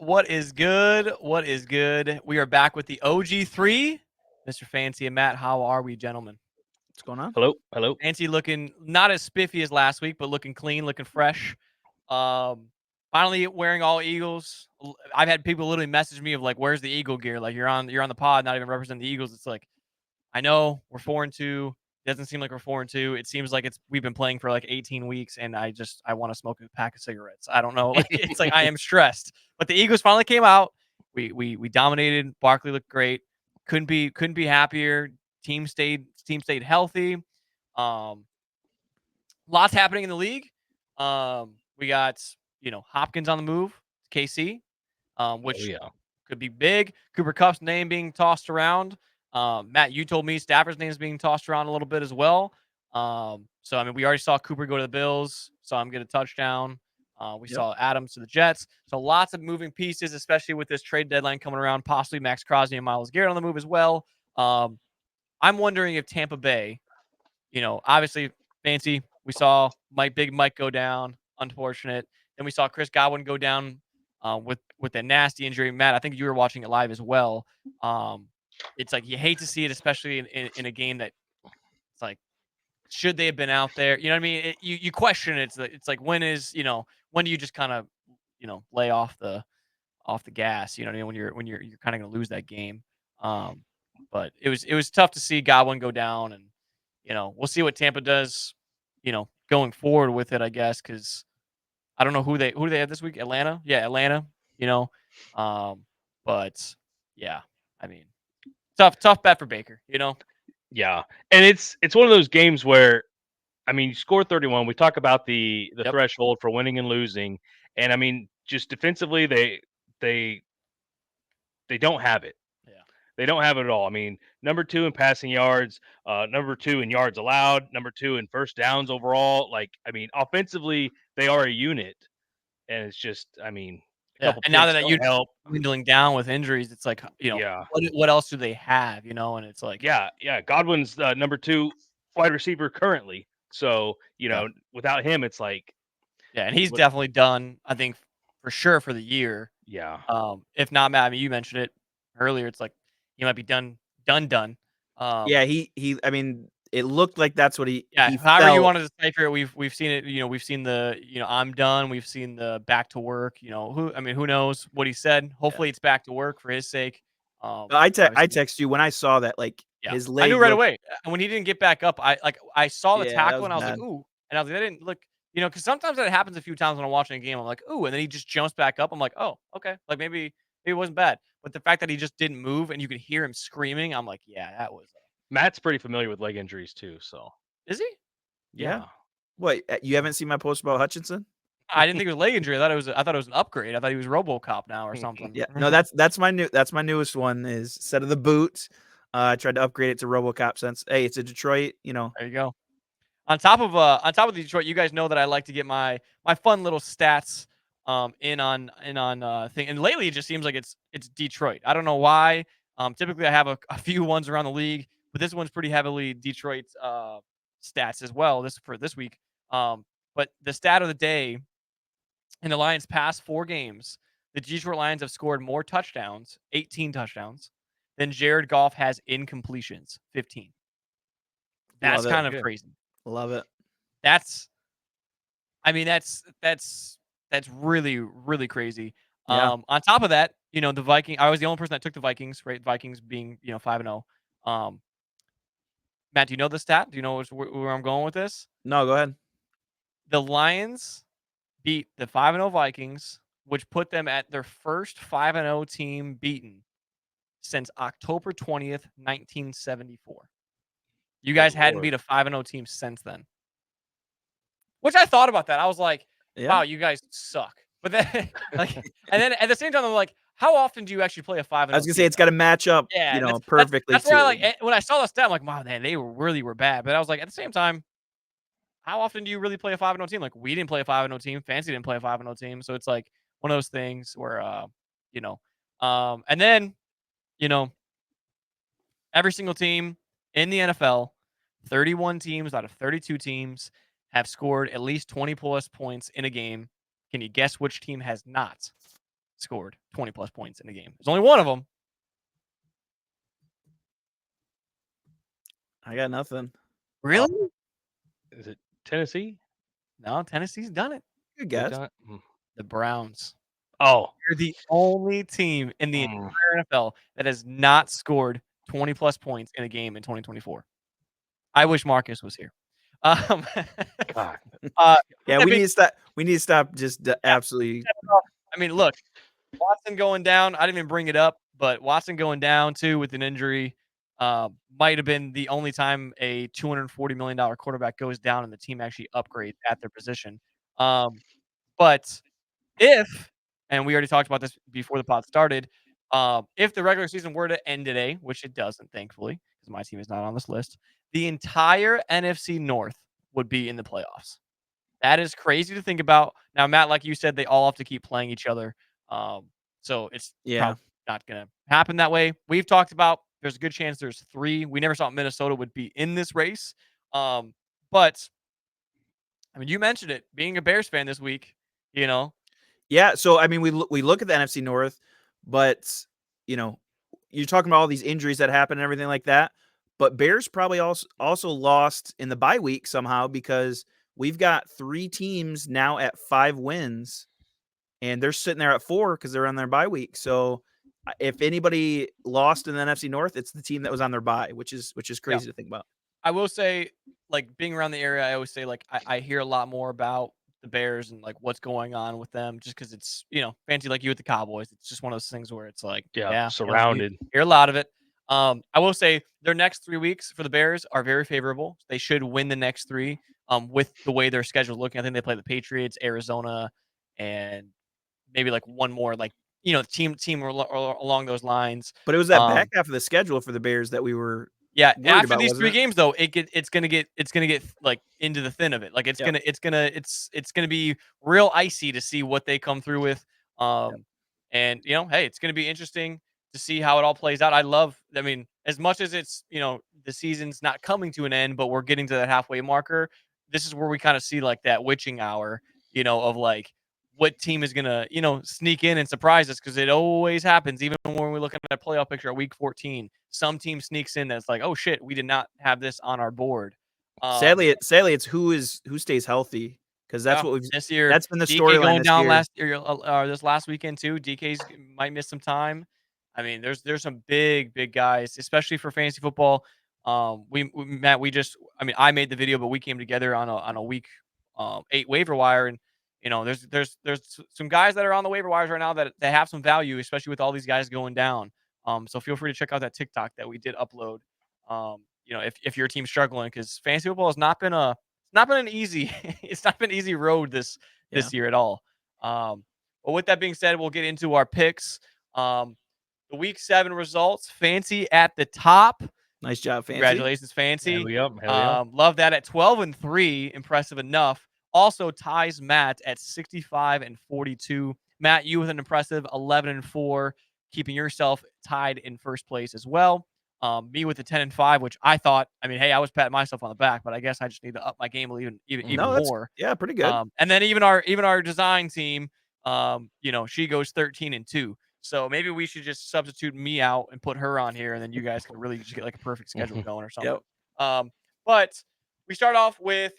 What is good? What is good? We are back with the OG3. Mr. Fancy and Matt, how are we, gentlemen? What's going on? Hello, hello. Fancy looking not as spiffy as last week, but looking clean, looking fresh. Finally wearing all Eagles. I've had people literally message me of like, "Where's the Eagle gear?" Like you're on the pod, not even representing the Eagles. It's like, I know we're 4-2. It doesn't seem like we're 4-2. It seems like we've been playing for like 18 weeks, and I want to smoke a pack of cigarettes. I don't know. Like it's like I am stressed. But the Eagles finally came out. We dominated. Barkley looked great. Couldn't be happier. Team stayed healthy. Um, Lots happening in the league. We got Hopkins on the move, KC, Oh which yeah. could be big. Cooper Kupp's name being tossed around. Matt, you told me Stafford's name is being tossed around a little bit as well. So I mean, we already saw Cooper go to the Bills, saw him get a touchdown. We saw Adams to the Jets. So lots of moving pieces, especially with this trade deadline coming around. Possibly Max Crosby and Myles Garrett on the move as well. I'm wondering if Tampa Bay, obviously Fancy, we saw Big Mike go down. Unfortunate. Then we saw Chris Godwin go down with a nasty injury. Matt, I think you were watching it live as well. It's like you hate to see it, especially in a game that it's like, should they have been out there? You know what I mean? You question it. It's like when do you just kind of lay off the gas? You know what I mean? When you're kind of going to lose that game. But it was tough to see Godwin go down, and we'll see what Tampa does. Going forward with it, I guess, because I don't know who they have this week. Atlanta, yeah, Atlanta. You know, but yeah, I mean, tough bet for Baker. Yeah. And it's one of those games where I mean, you score 31. We talk about the Yep. threshold for winning and losing. And I mean, just defensively they don't have it. Yeah. They don't have it at all. I mean, number 2 in passing yards, number 2 in yards allowed, number 2 in first downs overall. Like, I mean, offensively, they are a unit. And it's just, I mean, a Yeah, couple and now picks that don't you're help. dwindling down with injuries, it's like, Yeah. what else do they have? And it's like, Yeah, yeah. Godwin's number 2 wide receiver currently. So, yeah, without him, it's like, yeah, and he's what? definitely done. I think for sure for the year. Yeah, If not, Matt, I mean, you mentioned it earlier. It's like he might be done. Yeah, he. I mean, it looked like that's what Yeah, he however you felt. wanted to decipher it, we've seen it. We've seen the I'm done. We've seen the back to work. Who knows what he said? Yeah. Hopefully, it's back to work for his sake. But I Obviously, text you when I saw that, like, yeah, his I knew leg right looked. away. And when he didn't get back up, I saw the Yeah, that tackle was and I was like, bad. ooh, and I was like, that didn't look. Because sometimes that happens a few times when I'm watching a game. I'm like, ooh, and then he just jumps back up. I'm like, oh, okay, like maybe it wasn't bad. But the fact that he just didn't move and you could hear him screaming, I'm like, yeah, that was. Matt's pretty familiar with leg injuries too. So, Is he? Yeah. yeah. What, you haven't seen my post about Hutchinson? I didn't think it was leg injury. I thought it was an upgrade. I thought he was RoboCop now or something. Yeah. No, that's my newest one. Is instead of the boot, I tried to upgrade it to RoboCop since hey, it's a Detroit. There you go. On top of the Detroit, you guys know that I like to get my fun little stats in on thing. And lately it just seems like it's Detroit. I don't know why. Typically I have a few ones around the league, but this one's pretty heavily Detroit stats as well. This for this week. But the stat of the day in the Lions' past 4 games, the Detroit Lions have scored more touchdowns, 18 touchdowns, than Jared Goff has incompletions, 15. That's Love it. kind of Good. crazy. Love it. That's I mean, that's really, really crazy. Yeah. On top of that, the Viking I was the only person that took the Vikings, right? Vikings being, 5-0. Um, Matt, do you know the stat? Do you know where I'm going with this? No, go ahead. The Lions beat the 5-0 Vikings, which put them at their first 5-0 team beaten since October 20th, 1974. You Good guys hadn't Lord. beat a 5-0 team since then. Which I thought about that. I was like, Yeah. wow, you guys suck. But then, like, and then at the same time, I'm like, how often do you actually play a 5-0 I was gonna team? say it's got to match up, Yeah, perfectly that's where I too. like when I saw the stat, I'm like, wow, man, they were bad. But I was like, at the same time, how often do you really play a 5-0 team? Like, we didn't play a 5-0 team. Fancy didn't play a 5-0 team. So it's like one of those things where, you know, and then, you know, every single team in the NFL, 31 teams out of 32 teams have scored at least 20 plus points in a game. Can you guess which team has not? scored 20 plus points in a game. There's only one of them. I got nothing. Really? Is it Tennessee? No, Tennessee's done it. Good They've guess. done it? Mm. The Browns. Oh, They're the only team in the Mm. entire NFL that has not scored 20 plus points in a game in 2024. I wish Marcus was here. God. Yeah, I we mean- need to stop. We need to stop just absolutely. I mean, look, Watson going down. I didn't even bring it up, but Watson going down too with an injury might have been the only time a $240 million quarterback goes down and the team actually upgrades at their position. But if, and we already talked about this before the pod started, if the regular season were to end today, which it doesn't, thankfully, because my team is not on this list, the entire NFC North would be in the playoffs. That is crazy to think about. Now, Matt, like you said, they all have to keep playing each other. So it's probably not going to happen that way. We've talked about there's a good chance there's 3. We never thought Minnesota would be in this race. But, I mean, you mentioned it. Being a Bears fan this week, you know. Yeah. So I mean, we look at the NFC North, but you know, you're talking about all these injuries that happen and everything like that. But Bears probably also lost in the bye week somehow because we've got 3 teams now at 5 wins, and they're sitting there at 4 because they're on their bye week. So if anybody lost in the NFC North, it's the team that was on their bye, which is crazy to think about. I will say, like, being around the area, I always say, like, I hear a lot more about the Bears and, like, what's going on with them just because it's, fancy like you with the Cowboys. It's just one of those things where it's like, you surrounded. hear a lot of it. I will say their next 3 weeks for the Bears are very favorable. They should win the next 3 with the way their schedule looking. I think they play the Patriots, Arizona, and maybe, like, one more, like, team along those lines. But it was that back half of the schedule for the Bears that we were worried after about, these wasn't 3 it? games though, it's gonna get like into the thin of it. Like it's gonna be real icy to see what they come through with. And hey, it's gonna be interesting to see how it all plays out. I mean, as much as it's the season's not coming to an end, but we're getting to that halfway marker. This is where we kind of see like that witching hour, of like what team is gonna sneak in and surprise us, because it always happens. Even when we look at that playoff picture at week 14, some team sneaks in that's like, oh shit, we did not have this on our board. Sadly, it's who stays healthy, because that's what we've this year. That's been the DK storyline going this down year. last year, this last weekend too. DK's might miss some time. I mean, there's some big guys, especially for fantasy football. Matt, I made the video, but we came together on a week 8 waiver wire, and there's some guys that are on the waiver wires right now that they have some value, especially with all these guys going down. So feel free to check out that TikTok that we did upload. If your team's struggling, because fantasy football has not been an easy it's not been an easy road this year at all. But with that being said, we'll get into our picks. The week 7 results, Fancy at the top. Nice job, Fancy. Congratulations, Fancy. Hell yeah. Love that at 12-3. Impressive enough. Also ties Matt at 65-42. Matt, you with an impressive 11-4, keeping yourself tied in first place as well. Me with the 10-5, which I thought, hey, I was patting myself on the back, but I guess I just need to up my game even more. Yeah, pretty good. And then even our design team, she goes 13-2. So maybe we should just substitute me out and put her on here, and then you guys can really just get like a perfect schedule going or something. Yep. But we start off with,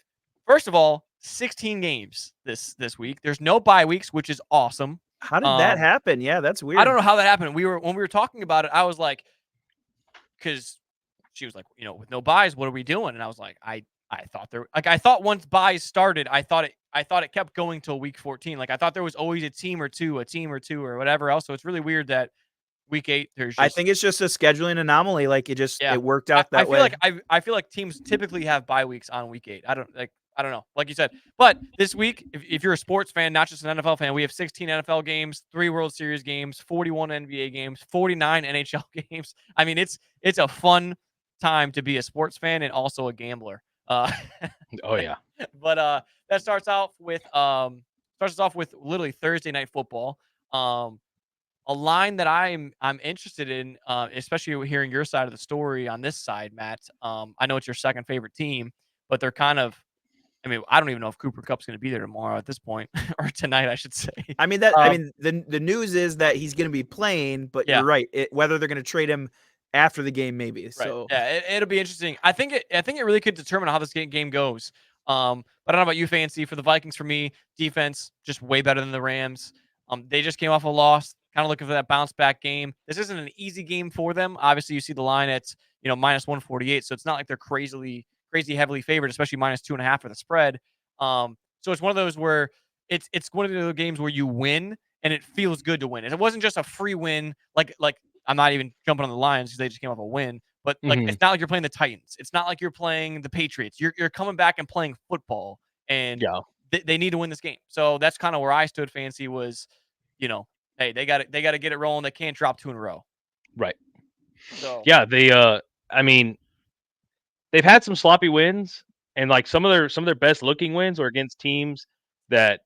first of all, 16 games this week. There's no bye weeks, which is awesome. How did that happen? Yeah, that's weird. I don't know how that happened. When we were talking about it, I was like, because she was like, with no buys, what are we doing? And I was like, I thought once buys started, I thought it kept going till week 14. Like I thought there was always a team or two or whatever else. So it's really weird that week 8 there's I think it's just a scheduling anomaly. Like it worked out that way. I feel like teams typically have bye weeks on week 8. I don't know, like you said. But this week, if you're a sports fan, not just an NFL fan, we have 16 NFL games, 3 World Series games, 41 NBA games, 49 NHL games. I mean, it's a fun time to be a sports fan and also a gambler. Oh yeah. But that starts us off with literally Thursday Night Football. A line that I'm interested in, especially hearing your side of the story on this side, Matt. I know it's your second favorite team, but they're kind of, I mean, I don't even know if Cooper Cup's going to be there tomorrow at this point, or tonight, I should say. I mean the news is that he's going to be playing, but Yeah. you're right. Whether they're going to trade him after the game, maybe. Right. So Yeah, it'll be interesting. I think it really could determine how this game goes. But I don't know about you, Fancy. For the Vikings, for me, defense just way better than the Rams. They just came off a loss, kind of looking for that bounce back game. This isn't an easy game for them. Obviously, you see the line at minus 148, so it's not like they're crazy heavily favored, especially minus 2.5 for the spread. So it's one of those where it's one of those games where you win and it feels good to win. And it wasn't just a free win, like I'm not even jumping on the Lions because they just came off a win. But like, Mhm. it's not like you're playing the Titans. It's not like you're playing the Patriots. You're coming back and playing football, and Yeah. they need to win this game. So that's kind of where I stood. Fancy was, hey, they got to get it rolling. They can't drop 2 in a row. Right. So Yeah, I mean, they've had some sloppy wins, and like some of their best looking wins are against teams that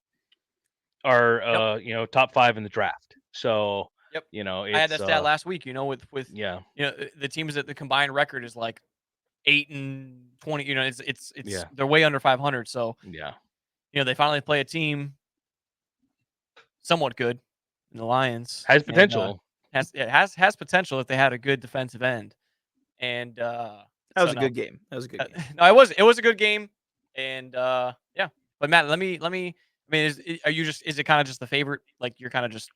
are Yep. top 5 in the draft. So, Yep. I had it's that stat last week. With yeah. the teams that the combined record is like 8-20. It's Yeah. they're way under 500. So Yeah. they finally play a team somewhat good in the Lions. Has And, potential. has potential if they had a good defensive end. And that so was a no. good game. That was a good game. No, it was a good game. And yeah. But Matt, let me I mean, is it kind of just the favorite? Like you're kind of just,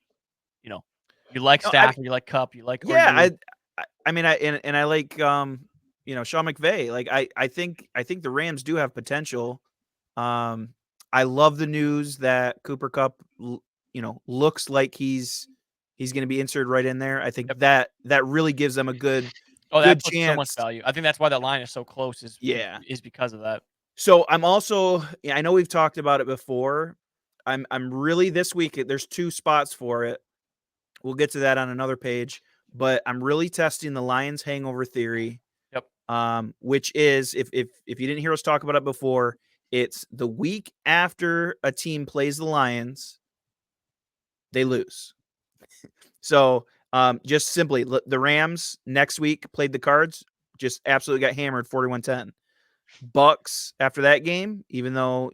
you like No, Stafford, you like Cup, you like or yeah, you I mean, I like Sean McVay. Like I think the Rams do have potential. I love the news that Cooper Cup, looks like he's going to be inserted right in there. I think Yep. that really gives them a good that puts so much chance. value. I think that's why that line is so close Yeah. is because of that. So I'm also, I know we've talked about it before. I'm really this week. There's 2 spots for it. We'll get to that on another page, but I'm really testing the Lions hangover theory. Yep. Which is if you didn't hear us talk about it before, it's the week after a team plays the Lions, they lose. So just simply the Rams next week played the Cards, just absolutely got hammered 41-10. Bucks after that game, even though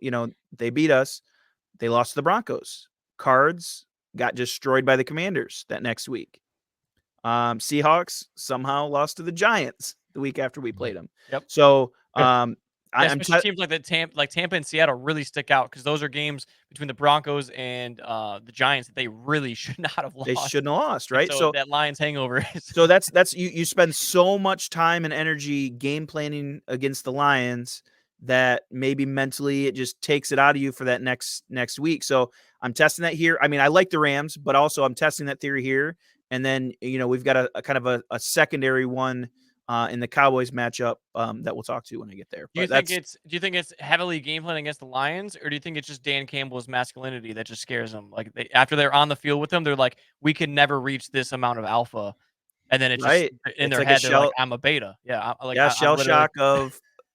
they beat us, they lost to the Broncos. Cards got destroyed by the Commanders that next week. Seahawks somehow lost to the Giants the week after we played them. Yep. So especially teams like Tampa and Seattle really stick out because those are games between the Broncos and the Giants that they really should not have lost. They shouldn't have lost, And right? so that Lions hangover is So that's you spend so much time and energy game planning against the Lions that maybe mentally it just takes it out of you for that next week. So I'm testing that here. I mean, I like the Rams, but also I'm testing that theory here. And then we've got a kind of a secondary one in the Cowboys matchup that we'll talk to when I get there. Do you think it's heavily game planning against the Lions, or do you think it's just Dan Campbell's masculinity that just scares them? Like after they're on the field with them, they're like, we can never reach this amount of alpha, and then it's right just in it's their like head. a They're like, shell, I'm a beta. Yeah, yeah, I'm shell literally, shock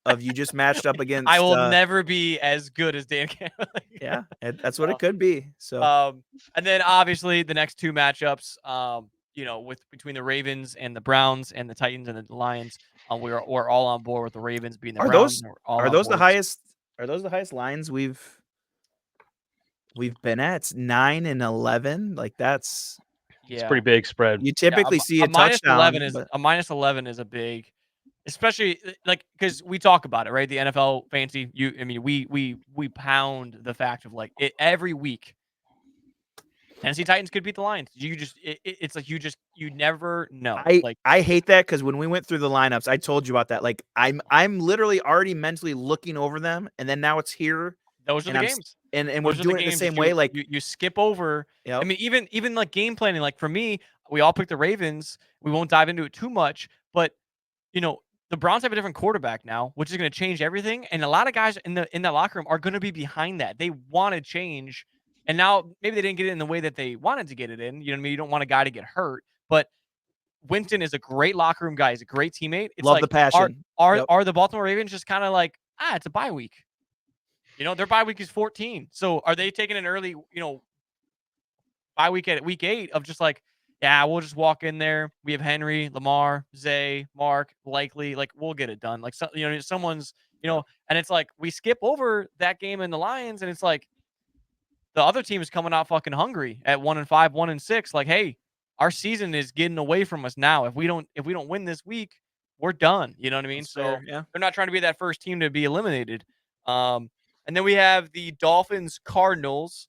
of you just matched up against. I will never be as good as Dan Campbell. Yeah, that's what it could be. So and then obviously the next 2 matchups, with between the Ravens and the Browns and the Titans and the Lions, we're all on board with the Ravens being the are Browns. those And we're all are on those the board. highest? Are those the highest lines we've been at? It's 9 and 11. Like that's It's a pretty big spread. you typically see a minus touchdown. 11 is But a minus 11 is a big, especially like because we talk about it, right? The NFL fancy. I mean, we pound the fact of like every week. Tennessee Titans could beat the Lions. It's like you never know. I hate that because when we went through the lineups, I told you about that. Like I'm literally already mentally looking over them, and then now it's here. Those are the games. And we're Those are doing it the games same that way. Like you skip over. Yep. I mean, even like game planning. Like for me, we all picked the Ravens. We won't dive into it too much, but the Browns have a different quarterback now, which is going to change everything. And a lot of guys in that locker room are going to be behind that. They want to change, and now maybe they didn't get it in the way that they wanted to get it in. You know what I mean? You don't want a guy to get hurt, but Winston is a great locker room guy. He's a great teammate. It's love like, the passion. Are the Baltimore Ravens just kind of like, it's a bye week? Their bye week is 14. So are they taking an early, bye week at week 8 of just like, yeah, we'll just walk in there. We have Henry, Lamar, Zay, Mark, Likely. Like we'll get it done. Like someone's You know, and it's like we skip over that game in the Lions, and it's like the other team is coming out fucking hungry at 1-5, 1-6. Like, hey, our season is getting away from us now. If we don't win this week, we're done. You know what I mean? That's So fair, yeah. they're not trying to be that first team to be eliminated. And then we have the Dolphins Cardinals.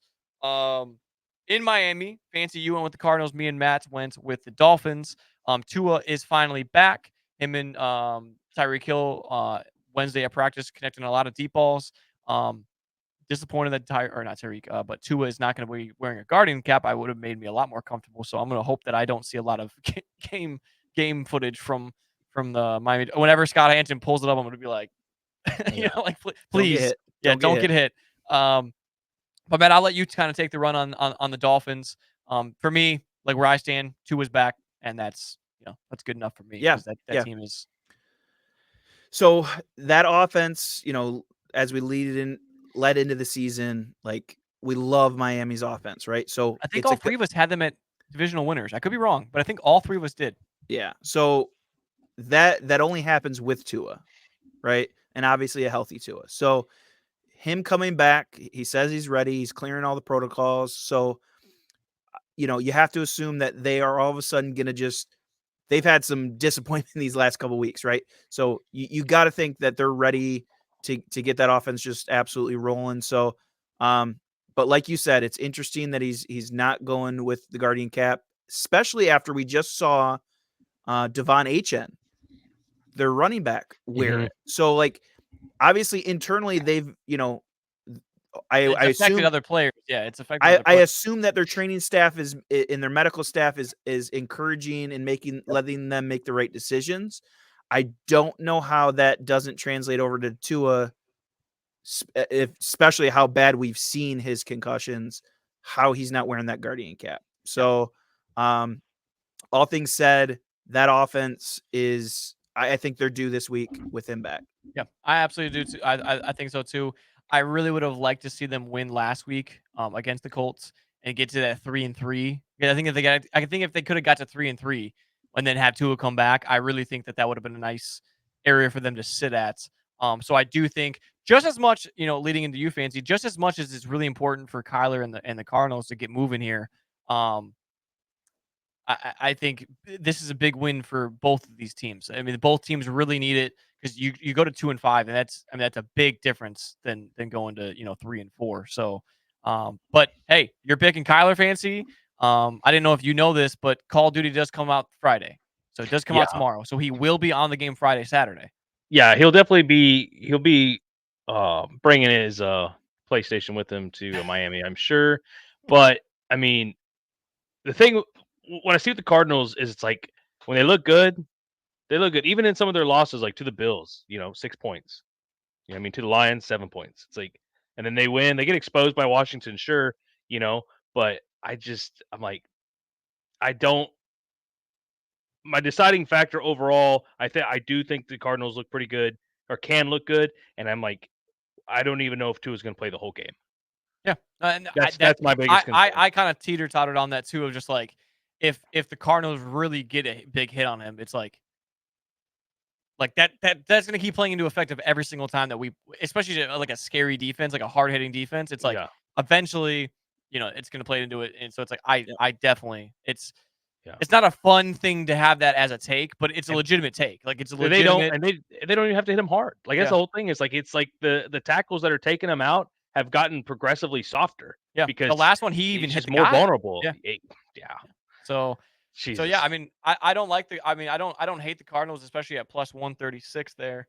In Miami. Fancy you went with the Cardinals. Me and Matt went with the Dolphins. Tua is finally back. Him and Tyreek Hill Wednesday at practice connecting a lot of deep balls. Disappointed that not Tyreek, but Tua is not going to be wearing a Guardian cap. I would have made me a lot more comfortable. So I'm going to hope that I don't see a lot of game footage from the Miami. Whenever Scott Hanson pulls it up, I'm going to be like, Yeah. like Don't please, get hit. yeah, don't get hit. But Matt, I'll let you kind of take the run on the Dolphins. For me, like where I stand, Tua's back, and that's good enough for me. Yeah, 'cause that yeah. team is. So that offense, as we led into the season, like we love Miami's offense, right? So I think it's all three of us had them at divisional winners. I could be wrong, but I think all three of us did. yeah. So that only happens with Tua, right? And obviously a healthy Tua. So him coming back, he says he's ready. He's clearing all the protocols. So you have to assume that they are all of a sudden going to they've had some disappointment these last couple of weeks, right? So you got to think that they're ready to get that offense just absolutely rolling. So, but like you said, it's interesting that he's not going with the Guardian cap, especially after we just saw Devon Achane, their running back, wear it. So like obviously internally they've I It's affected assume other players. Yeah, it's affected other I players. assume that their training staff is and their medical staff is encouraging and letting them make the right decisions. I don't know how that doesn't translate over to Tua, especially how bad we've seen his concussions, how he's not wearing that Guardian cap. So, all things said, that offense is, I think they're due this week with him back. Yeah, I absolutely do too. I think so too. I really would have liked to see them win last week against the Colts and get to that 3-3. Yeah, I think if they could have got to 3-3 and then have Tua come back, I really think that would have been a nice area for them to sit at. So I do think just as much, leading into you, Fancy, just as much as it's really important for Kyler and the Cardinals to get moving here. I think this is a big win for both of these teams. I mean, both teams really need it because you go to 2-5, and that's a big difference than going to 3-4. So, but hey, you're picking Kyler, Fancy. I didn't know if you know this, but Call of Duty does come out Friday, so it does come out tomorrow. So he will be on the game Friday, Saturday. Yeah, he'll definitely be bringing his PlayStation with him to Miami, I'm sure. But I mean, the thing when I see with the Cardinals is it's like when they look good, they look good. Even in some of their losses, like to the Bills, 6 points. To the Lions, 7 points. It's like, and then they win. They get exposed by Washington, sure, but I'm like, I don't. My deciding factor overall, I do think the Cardinals look pretty good or can look good, and I'm like, I don't even know if Tua is going to play the whole game. Yeah, and That's my biggest concern. I kind of teeter-tottered on that too, of just like if the Cardinals really get a big hit on him, it's like that's gonna keep playing into effect of every single time that we, especially like a scary defense, like a hard-hitting defense. It's like eventually, it's gonna play into it, and so it's like I definitely it's not a fun thing to have that as a take, but it's a legitimate take. Like it's a legitimate. They don't even have to hit him hard. Like that's the whole thing. It's like the tackles that are taking him out have gotten progressively softer. Yeah, because the last one he even hit he's the more guy. vulnerable. Yeah. So Jesus. yeah, I mean, I don't like I don't hate the Cardinals, especially at plus 136 there.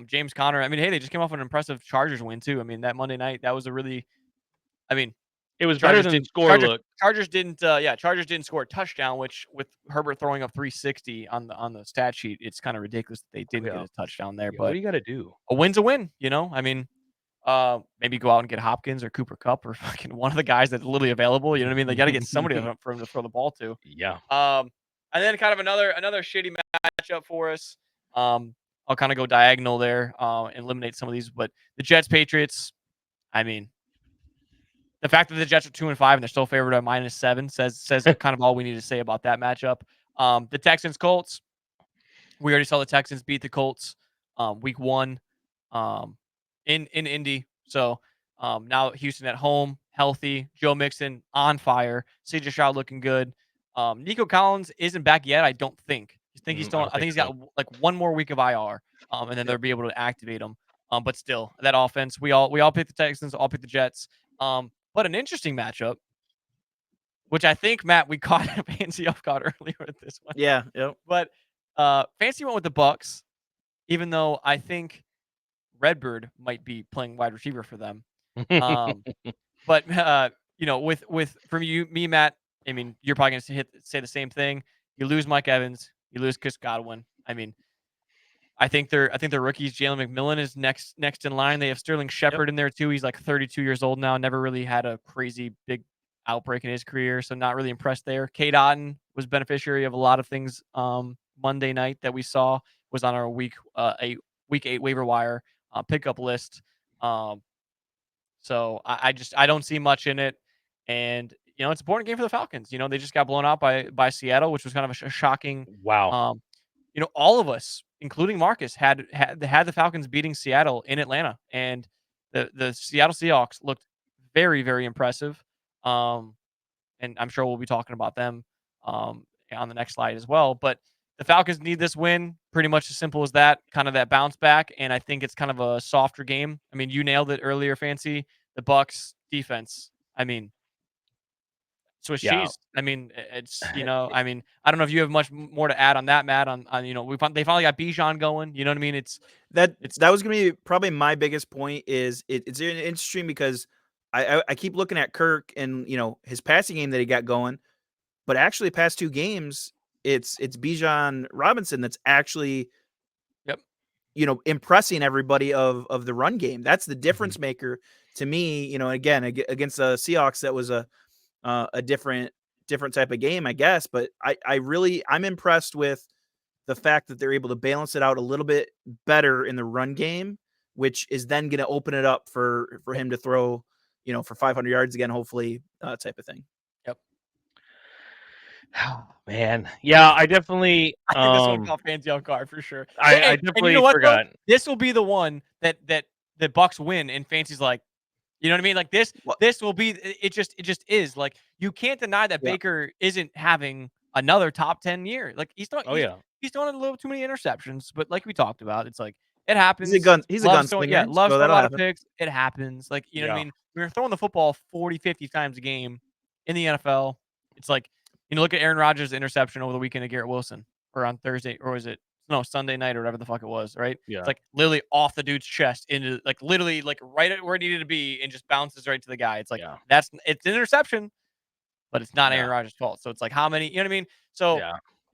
James Conner. I mean, hey, they just came off an impressive Chargers win too. I mean, that Monday night, that was a really, I mean, it was better than score. Chargers didn't score a touchdown, which with Herbert throwing up 360 on the stat sheet, it's kind of ridiculous that they didn't get a touchdown there. Yeah, but what do you got to do? A win's a win, I mean, maybe go out and get Hopkins or Cooper Kupp or fucking one of the guys that's literally available. You know what I mean? They got to get somebody for him to throw the ball to. Yeah. And then kind of another shitty matchup for us. I'll kind of go diagonal there, and eliminate some of these. But the Jets Patriots, I mean, the fact that the Jets are 2-5 and they're still favored at -7 says kind of all we need to say about that matchup. The Texans Colts, we already saw the Texans beat the Colts week 1. um, in Indy. So now Houston at home, healthy. Joe Mixon on fire. CJ Stroud looking good. Nico Collins isn't back yet. I don't think. I think he's I still. don't I think think he's so. got like one more week of IR, and then Yep. they'll be able to activate him. But still, that offense, we all picked the Texans, all picked the Jets. But an interesting matchup, which I think Matt we caught Fancy off guard earlier with this one. Yeah. Yep. But Fancy went with the Bucks, even though I think Redbird might be playing wide receiver for them. Um, but with from you, me, Matt. I mean, you're probably gonna say the same thing. You lose Mike Evans, you lose Chris Godwin. I mean, I think their rookies. Jalen McMillan is next in line. They have Sterling Shepard in there too. He's like 32 years old now. Never really had a crazy big outbreak in his career, so not really impressed there. Kate Otten was beneficiary of a lot of things. Monday night that we saw was on our week 8 waiver wire pickup list. So I don't see much in it, and it's an important game for the Falcons. They just got blown out by Seattle, which was kind of a shocking. Wow. Um, all of us, including Marcus, had the Falcons beating Seattle in Atlanta, and the Seattle Seahawks looked very, very impressive. And I'm sure we'll be talking about them on the next slide as well. But the Falcons need this win, pretty much as simple as that, kind of that bounce back. And I think it's kind of a softer game. I mean, you nailed it earlier, Fancy. The Bucks defense. I mean, Swiss Yeah. cheese. I mean, it's I mean, I don't know if you have much more to add on that, Matt. On they finally got Bijan going. You know what I mean? It's That was gonna be probably my biggest point. Is it's interesting because I keep looking at Kirk and his passing game that he got going, but actually past 2 games it's Bijan Robinson that's actually Yep. impressing everybody of the run game. That's the difference Mm-hmm. maker to me. Again against the Seahawks, that was a different type of game, I guess. But I'm impressed with the fact that they're able to balance it out a little bit better in the run game, which is then going to open it up for him to throw, for 500 yards again, hopefully, type of thing. Yep. Man, yeah, I definitely. I think this one caught Fancy off guard for sure. I And you definitely know what, though? forgot. This will be the one that the Bucks win, and Fancy's like, you know what I mean? Like this will be it just is. Like, you can't deny that Yeah. Baker isn't having another top 10 year. Like, he's Oh yeah. throwing a little too many interceptions, but like we talked about, it's like it happens. He's a gunslinger. Yeah, loves so throwing that'll a lot happen. of picks. It happens. Like, you know what I Yeah. mean? We're throwing the football 40, 50 times a game in the NFL. It's like, look at Aaron Rodgers' interception over the weekend of Garrett Wilson, or on Thursday, or was it Sunday night, or whatever the fuck it was, right? Yeah. It's like literally off the dude's chest into literally right at where it needed to be, and just bounces right to the guy. It's like it's an interception, but it's not Aaron Rodgers' fault. So it's like, how many, you know what I mean? So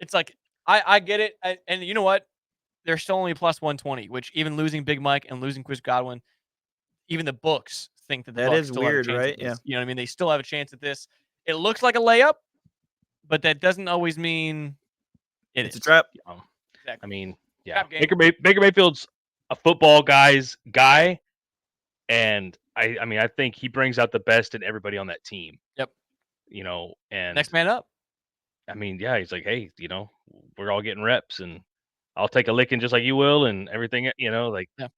it's like I get it, and you know what? They're still only plus 120, which even losing Big Mike and losing Chris Godwin, even the books think that the That Bucs is still weird, have a chance right? at this. Yeah. You know what I mean? They still have a chance at this. It looks like a layup, but that doesn't always mean It's a trap. Exactly. I mean, Trap game. Baker Mayfield's a football guy, and I mean, I think he brings out the best in everybody on that team. Yep. And next man up. I mean, yeah, he's like, hey, we're all getting reps, and I'll take a licking just like you will, and everything, like. Yeah,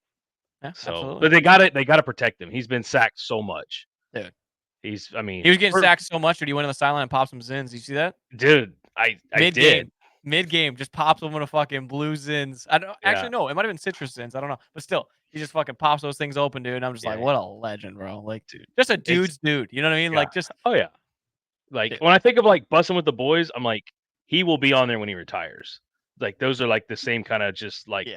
So, absolutely. but they got to protect him. He's been sacked so much, dude. He was getting sacked so much that he went on the sideline and popped some Zins. You see that? Dude, I did. Mid-game, just pops him with a fucking blue Zins. I don't actually no, it might have been citrus Zins. I don't know, but still, he just fucking pops those things open, dude. And I'm just like, what a legend, bro. Like, dude, just a dude's dude. You know what I mean? Yeah. Like, just oh yeah. Like when I think of like busting with the boys, I'm like, he will be on there when he retires. Like those are like the same kind of just like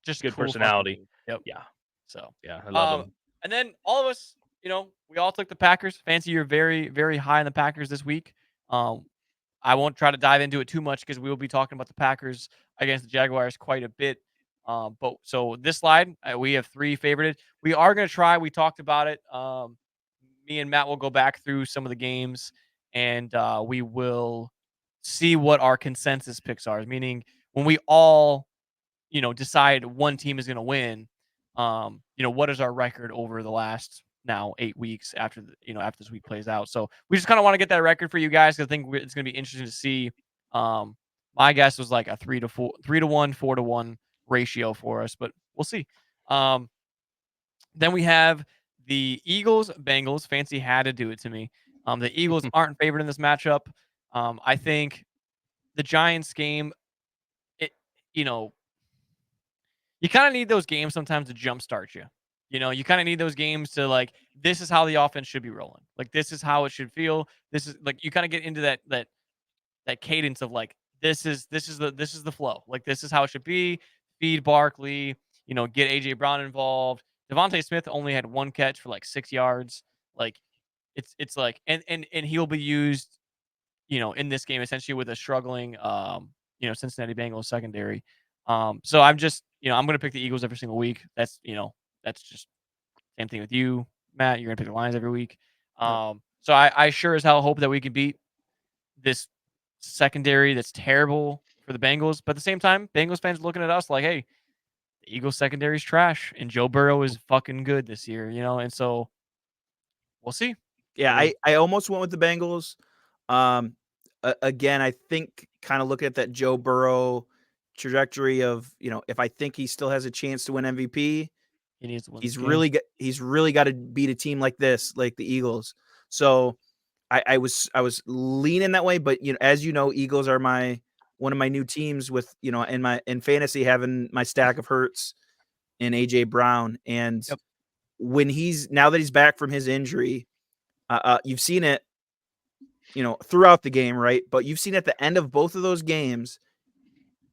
just good cool personality. Yep. Yeah. So yeah, I love him. And then all of us, we all took the Packers. Fancy, you're very, very high on the Packers this week. I won't try to dive into it too much because we will be talking about the Packers against the Jaguars quite a bit. But so this slide, we have 3 favorited. We are going to try. We talked about it. Me and Matt will go back through some of the games, and we will see what our consensus picks are. Meaning, when we all, decide one team is going to win, what is our record over the last now 8 weeks after after this week plays out. So we just kind of want to get that record for you guys, because I think it's going to be interesting to see. My guess was like a 3-1, 4-1 ratio for us, but we'll see. Then we have the Eagles, Bengals. Fancy had to do it to me. The Eagles aren't favored in this matchup. I think the Giants game, it, you know, you kind of need those games sometimes to jumpstart you. You kind of need those games to like, this is how the offense should be rolling. Like, this is how it should feel. This is like, you kind of get into that cadence of like, this is the flow. Like, this is how it should be. Feed Barkley, get AJ Brown involved. Devontae Smith only had one catch for like 6 yards. Like, it's like, and he'll be used, in this game essentially with a struggling, Cincinnati Bengals secondary. So I'm just, I'm gonna pick the Eagles every single week. That's just same thing with you, Matt. You're gonna pick the Lions every week. So I sure as hell hope that we can beat this secondary that's terrible for the Bengals. But at the same time, Bengals fans looking at us like, hey, the Eagles secondary is trash, and Joe Burrow is fucking good this year, and so we'll see. Yeah, I mean, I almost went with the Bengals. Again, I think kind of looking at that Joe Burrow trajectory of, if I think he still has a chance to win MVP, he needs to win this he's game. he's really got to beat a team like this, like the Eagles. So I was leaning that way, but as you know, Eagles are one of my new teams with, in fantasy having my stack of Hurts and AJ Brown. And Yep. now that he's back from his injury, you've seen it, throughout the game, right? But you've seen at the end of both of those games,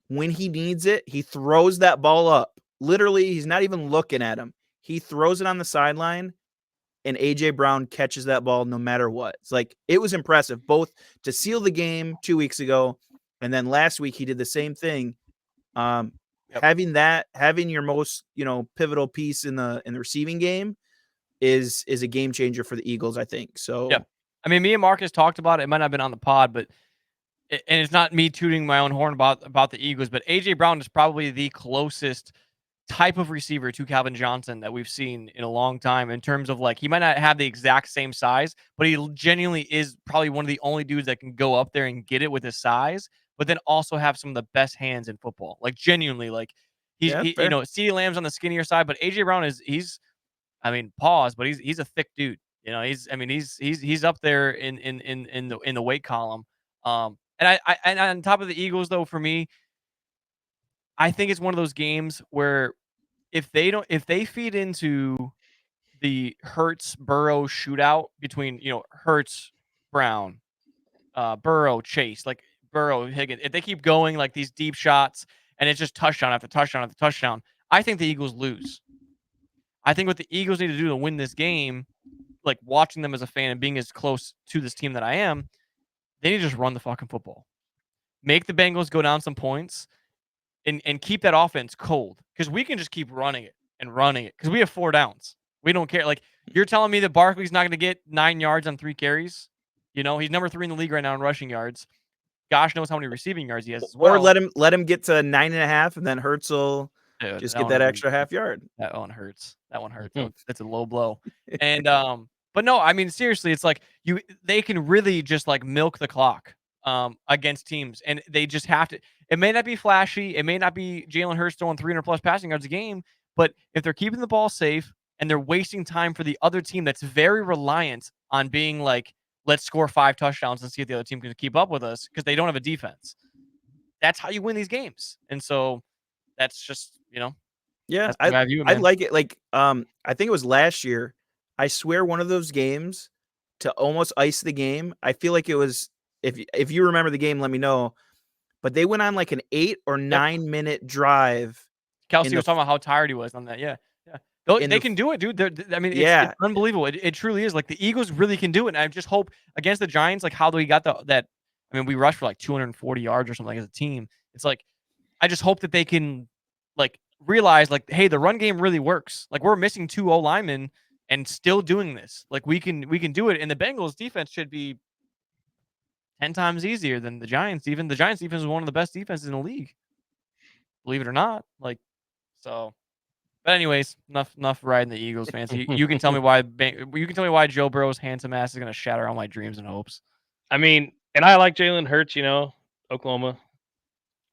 when he needs it, he throws that ball up. Literally, he's not even looking at him. He throws it on the sideline, and AJ Brown catches that ball no matter what. It's like, it was impressive, both to seal the game 2 weeks ago, and then last week he did the same thing. Having your most, pivotal piece in the receiving game is a game changer for the Eagles, I think. So Yep. I mean, me and Marcus talked about it. It might not have been on the pod, but and it's not me tooting my own horn about the Eagles, but AJ Brown is probably the closest type of receiver to Calvin Johnson that we've seen in a long time in terms of like, he might not have the exact same size, but he genuinely is probably one of the only dudes that can go up there and get it with his size, but then also have some of the best hands in football. Like, genuinely, like fair. CeeDee Lamb's on the skinnier side, but AJ Brown I mean, pause, but he's a thick dude. He's up there in the weight column. And on top of the Eagles, though, for me, I think it's one of those games where if they feed into the Hurts Burrow shootout between, Hurts, Brown, Burrow, Chase, like Burrow, Higgins, if they keep going like these deep shots and it's just touchdown after touchdown after touchdown, I think the Eagles lose. I think what the Eagles need to do to win this game, like watching them as a fan and being as close to this team that I am, they need to just run the fucking football. Make the Bengals go down some points and keep that offense cold, because we can just keep running it and running it because we have 4 downs. We don't care. Like, you're telling me that Barkley's not going to get 9 yards on 3 carries? He's number 3 in the league right now in rushing yards. Gosh knows how many receiving yards he has as well. Or let him get to 9.5, and then Hurts will just get that extra half yard. That one hurts. That's a low blow. And but no, I mean, seriously, it's like they can really just like milk the clock against teams, and they just have to. It may not be flashy, it may not be Jalen Hurts throwing 300 plus passing yards a game, but if they're keeping the ball safe and they're wasting time for the other team that's very reliant on being like, let's score 5 touchdowns and see if the other team can keep up with us because they don't have a defense. That's how you win these games. And so that's just, Yeah, that's the way I view it, I man. like it. Like, I think it was last year. I swear, one of those games to almost ice the game. I feel like it was. If you remember the game, let me know. But they went on like an 8 or 9 minute drive. Kelsey was talking about how tired he was on that. Yeah. They can do it, dude. I mean, Yeah. it's unbelievable. It truly is. Like, the Eagles really can do it. And I just hope against the Giants, like how they got that. I mean, we rushed for like 240 yards or something as a team. It's like, I just hope that they can like realize like, hey, the run game really works. Like, we're missing 2 O linemen and still doing this. Like, we can do it. And the Bengals defense should be 10 times easier than the Giants. Even the Giants defense is one of the best defenses in the league. Believe it or not. Like, so. But anyways, enough riding the Eagles fans. You can tell me why Joe Burrow's handsome ass is gonna shatter all my dreams and hopes. I mean, and I like Jalen Hurts, Oklahoma.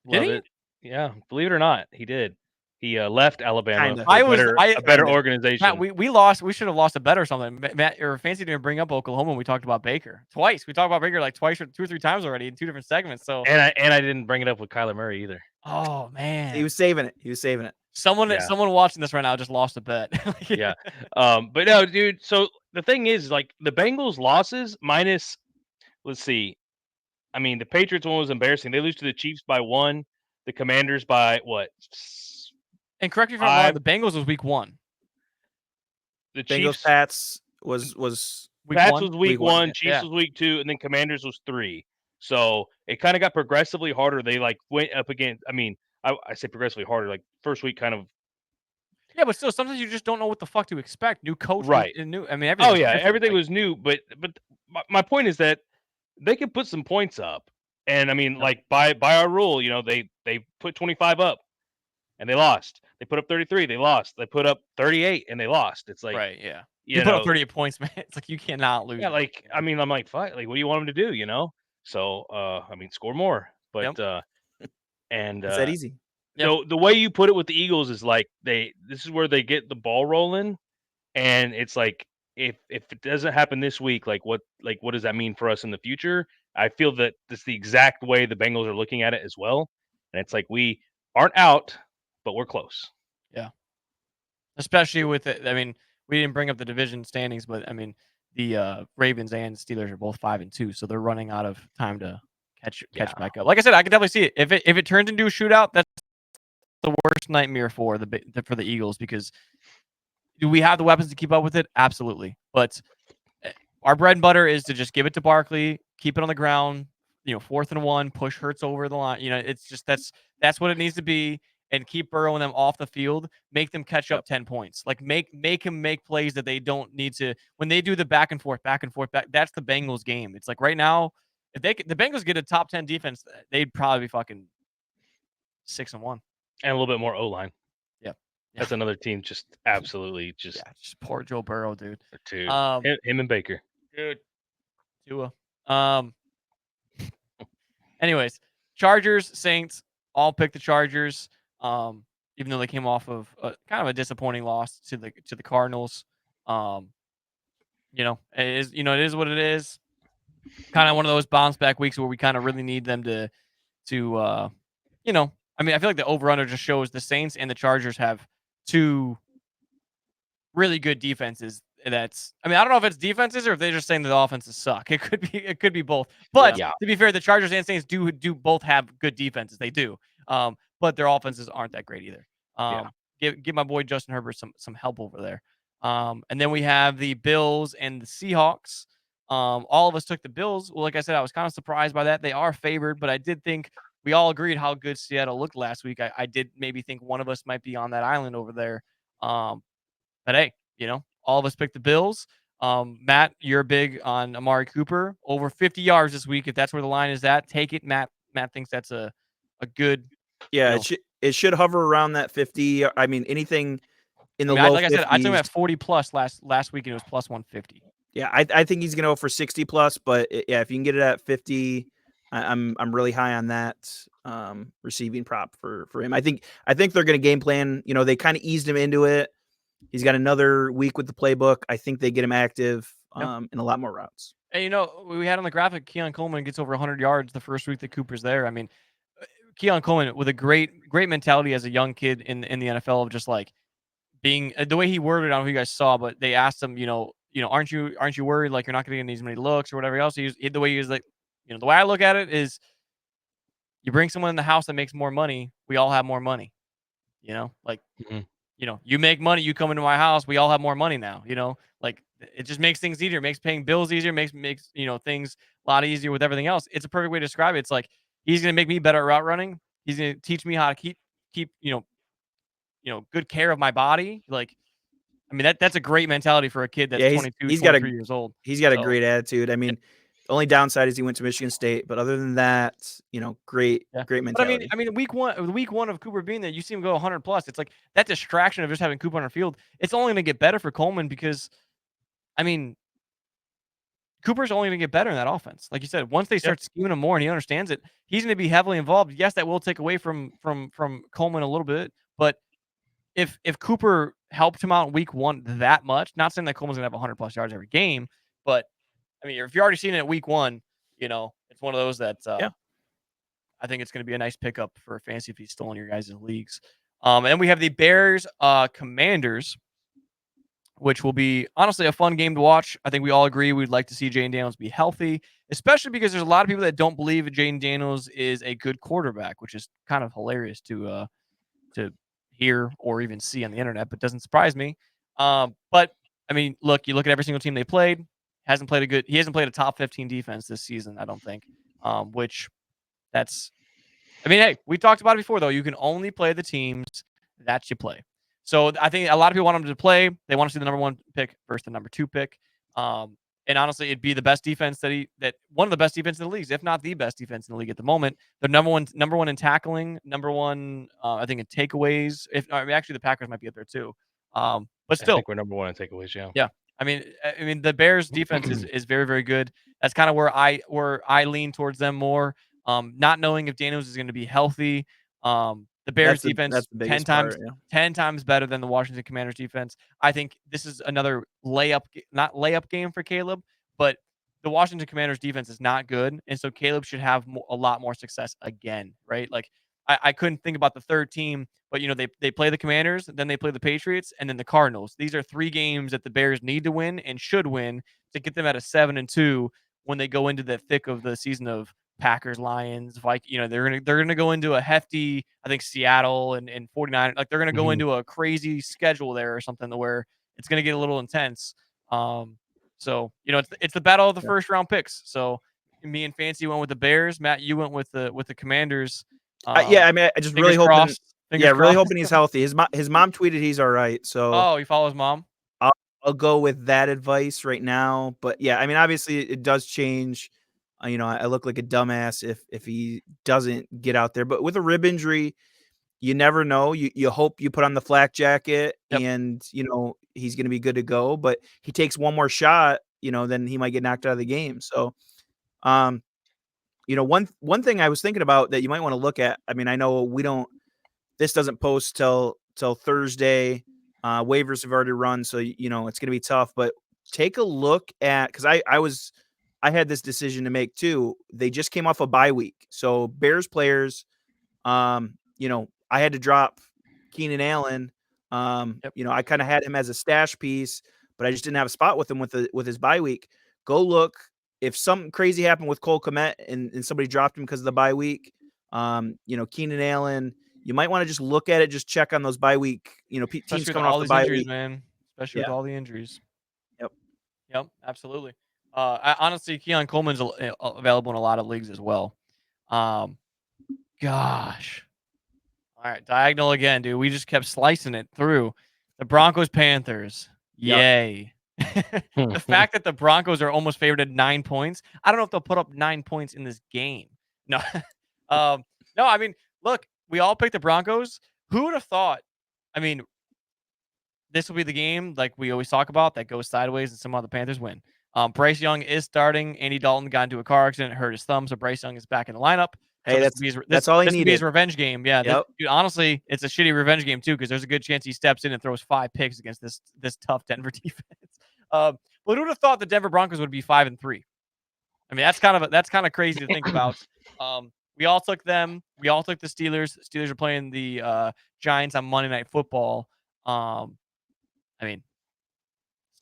Did Love he? it. Yeah, believe it or not, he did. He left Alabama Kinda. for I a better kinda. organization. Matt, we lost. We should have lost a bet or something. Matt, or Fancy didn't bring up Oklahoma when we talked about Baker twice. We talked about Baker like twice or 2 or 3 times already in 2 different segments. So, and I didn't bring it up with Kyler Murray either. oh He man, was saving it. He was saving it. someone Yeah. someone watching this right now just lost a bet. Yeah. But no, dude. So the thing is, like, the Bengals losses minus, let's see. I mean, the Patriots one was embarrassing. They lose to the Chiefs by 1. The Commanders by what? And correct me if I'm wrong. The Bengals was week 1. The Bengals Chiefs. Pats was Week Pats 1. was week Week 1, 1. yeah. Chiefs Yeah. was week 2, and then Commanders was 3. So it kind of got progressively harder. They like went up against. I mean, I say progressively harder. Like first week, kind of. Yeah, but still, sometimes you just don't know what the fuck to expect. New coach, Right. New. I mean, Oh everything. yeah, everything was new. But my point is that they could put some points up, and I mean, Yep. like by our rule, they put 25 up, and they lost. They put up 33, they lost. They put up 38, and they lost. It's like, right. Yeah. you You put up know, 38 points, man. It's like you cannot lose. yeah, like I mean, I'm like, fuck, like, what do you want them to do? So, I mean, score more, but Yep. and It's that easy. Yep. the way you put it with the Eagles is like this is where they get the ball rolling, and it's like if it doesn't happen this week, like what does that mean for us in the future? I feel that this is the exact way the Bengals are looking at it as well, and it's like we aren't out, but we're close. Especially with it. I mean, we didn't bring up the division standings, but I mean, the Ravens and Steelers are both 5-2, so they're running out of time to catch Yeah. back up. Like I said, I can definitely see it. If it turns into a shootout, that's the worst nightmare for the Eagles because do we have the weapons to keep up with it? Absolutely. But our bread and butter is to just give it to Barkley, keep it on the ground, 4th and 1, push Hurts over the line. It's just that's what it needs to be, and keep Burrow and them off the field, make them catch up 10 points. Like make him make plays that they don't need to when they do the back and forth, back. That's the Bengals game. It's like right now, if the Bengals get a top 10 defense, they'd probably be fucking 6-1. And a little bit more O-line. Yep. That's another team just absolutely just just poor Joe Burrow, dude. dude. Um, Him and Baker. Dude. Tua. Anyways, Chargers, Saints, all picked the Chargers. Even though they came off of kind of a disappointing loss to the Cardinals. It is what it is. Kind of one of those bounce back weeks where we kind of really need them to I mean, I feel like the over-under just shows the Saints and the Chargers have 2 really good defenses. I mean, I don't know if it's defenses or if they're just saying that the offenses suck. It could be both. But Yeah. to be fair, the Chargers and Saints do both have good defenses. They do. But their offenses aren't that great either. Give my boy Justin Herbert some help over there. And then we have the Bills and the Seahawks. All of us took the Bills. Well, like I said, I was kind of surprised by that. They are favored, but I did think we all agreed how good Seattle looked last week. I did maybe think one of us might be on that island over there. But hey, all of us picked the Bills. Matt, you're big on Amari Cooper, over 50 yards this week. If that's where the line is at, take it. Matt thinks that's a good. Yeah, it should hover around that 50. I mean, anything in the low like 50s. I said, I took him at 40 plus last week, and it was plus 150. Yeah, I think he's gonna go for 60 plus, but yeah, if you can get it at 50, I'm really high on that receiving prop for him. I think they're gonna game plan. They kind of eased him into it. He's got another week with the playbook. I think they get him active in a lot more routes. And we had on the graphic, Keon Coleman gets over 100 yards the first week that Cooper's there. I mean, Keon Coleman with a great mentality as a young kid in the NFL of just like being the way he worded. I don't know if you guys saw, but they asked him, aren't you worried like you're not getting as many looks or whatever else? The way he was like, the way I look at it is, you bring someone in the house that makes more money, we all have more money. Like, you make money, you come into my house, we all have more money now. Like it just makes things easier, makes paying bills easier, makes things a lot easier with everything else. It's a perfect way to describe it. It's like he's gonna make me better at route running. He's gonna teach me how to keep good care of my body. Like, I mean, that's a great mentality for a kid that's 22, 23 years old. He's got a great attitude. I mean, the only downside is he went to Michigan State, but other than that, great mentality. But I mean, week one of Cooper being there, you see him go 100 plus. It's like that distraction of just having Cooper on the field. It's only going to get better for Coleman because, I mean, Cooper's only going to get better in that offense. Like you said, once they start scheming him more and he understands it, he's going to be heavily involved. Yes, that will take away from Coleman a little bit, but if Cooper helped him out in week 1 that much, not saying that Coleman's gonna have 100+ yards every game, but I mean, if you're already seeing it at week 1, it's one of those that Yeah. I think it's gonna be a nice pickup for fantasy if he's still in your guys' leagues. And we have the Bears Commanders, which will be honestly a fun game to watch. I think we all agree we'd like to see Jayden Daniels be healthy, especially because there's a lot of people that don't believe Jayden Daniels is a good quarterback, which is kind of hilarious to hear or even see on the internet, but doesn't surprise me. But I mean, look, you look at every single team they played, he hasn't played a top 15 defense this season, I don't think. Which that's I mean, hey, we talked about it before though. You can only play the teams that you play. So I think a lot of people want him to play. They want to see the number 1 pick versus the number 2 pick. And honestly, it'd be the best defense that one of the best defense in the leagues, if not the best defense in the league at the moment. They're number one in tackling, number 1, I think in takeaways. Actually, the Packers might be up there too. But I still, think we're number 1 in takeaways. Yeah. yeah. I mean, the Bears defense is very, very good. That's kind of where I lean towards them more. Not knowing if Daniels is going to be healthy. The Bears defense That's the 10 biggest times part. Yeah. 10 times better than the Washington Commanders defense. I think this is another not layup game for Caleb, but the Washington Commanders defense is not good, and so Caleb should have a lot more success again, right? Like I couldn't think about the third team, but they play the Commanders, then they play the Patriots, and then the Cardinals. These are 3 games that the Bears need to win and should win to get them at a 7-2 when they go into the thick of the season of Packers, Lions, they're gonna go into a hefty, I think Seattle and 49, like they're gonna go into a crazy schedule there or something where it's gonna get a little intense. So it's the battle of the first round picks. So me and Fancy went with the Bears. Matt, you went with the Commanders. Yeah, I mean, I just really hoping. Crossed. Yeah, really hoping he's healthy. His mom tweeted he's all right. So Oh, he follows mom. I'll go with that advice right now. But yeah, I mean, obviously it does change. I look like a dumbass if he doesn't get out there. But with a rib injury, you never know. You hope you put on the flak jacket Yep. and he's going to be good to go. But he takes one more shot, then he might get knocked out of the game. So, one thing I was thinking about that you might want to look at. I mean, I know this doesn't post till Thursday. Waivers have already run, so it's going to be tough. But take a look at, because I had this decision to make too. They just came off a bye week, so Bears players, I had to drop Keenan Allen. I kind of had him as a stash piece, but I just didn't have a spot with him with his bye week. Go look if something crazy happened with Cole Kmet and somebody dropped him because of the bye week. Keenan Allen. You might want to just look at it, just check on those bye week. Teams coming off the bye injuries, week, man. Especially with all the injuries. Yep, absolutely. Honestly, Keon Coleman's available in a lot of leagues as well. Gosh. All right, diagonal again, dude. We just kept slicing it through. The Broncos Panthers. Yay. The fact that the Broncos are almost favored at 9 points. I don't know if they'll put up 9 points in this game. No. No, I mean, look, we all picked the Broncos. Who would have thought? I mean, this will be the game, like we always talk about, that goes sideways and somehow the Panthers win. Bryce Young is starting. Andy Dalton got into a car accident, hurt his thumb, so Bryce Young is back in the lineup. Hey, So that's all he this needed. could be his revenge game. Yeah, Yep. dude, honestly, it's a shitty revenge game too because there's a good chance he steps in and throws 5 picks against this tough Denver defense. But who would have thought the Denver Broncos would be 5-3? I mean, that's kind of crazy to think about. We all took them. We all took the Steelers. Steelers are playing the Giants on Monday Night Football. I mean,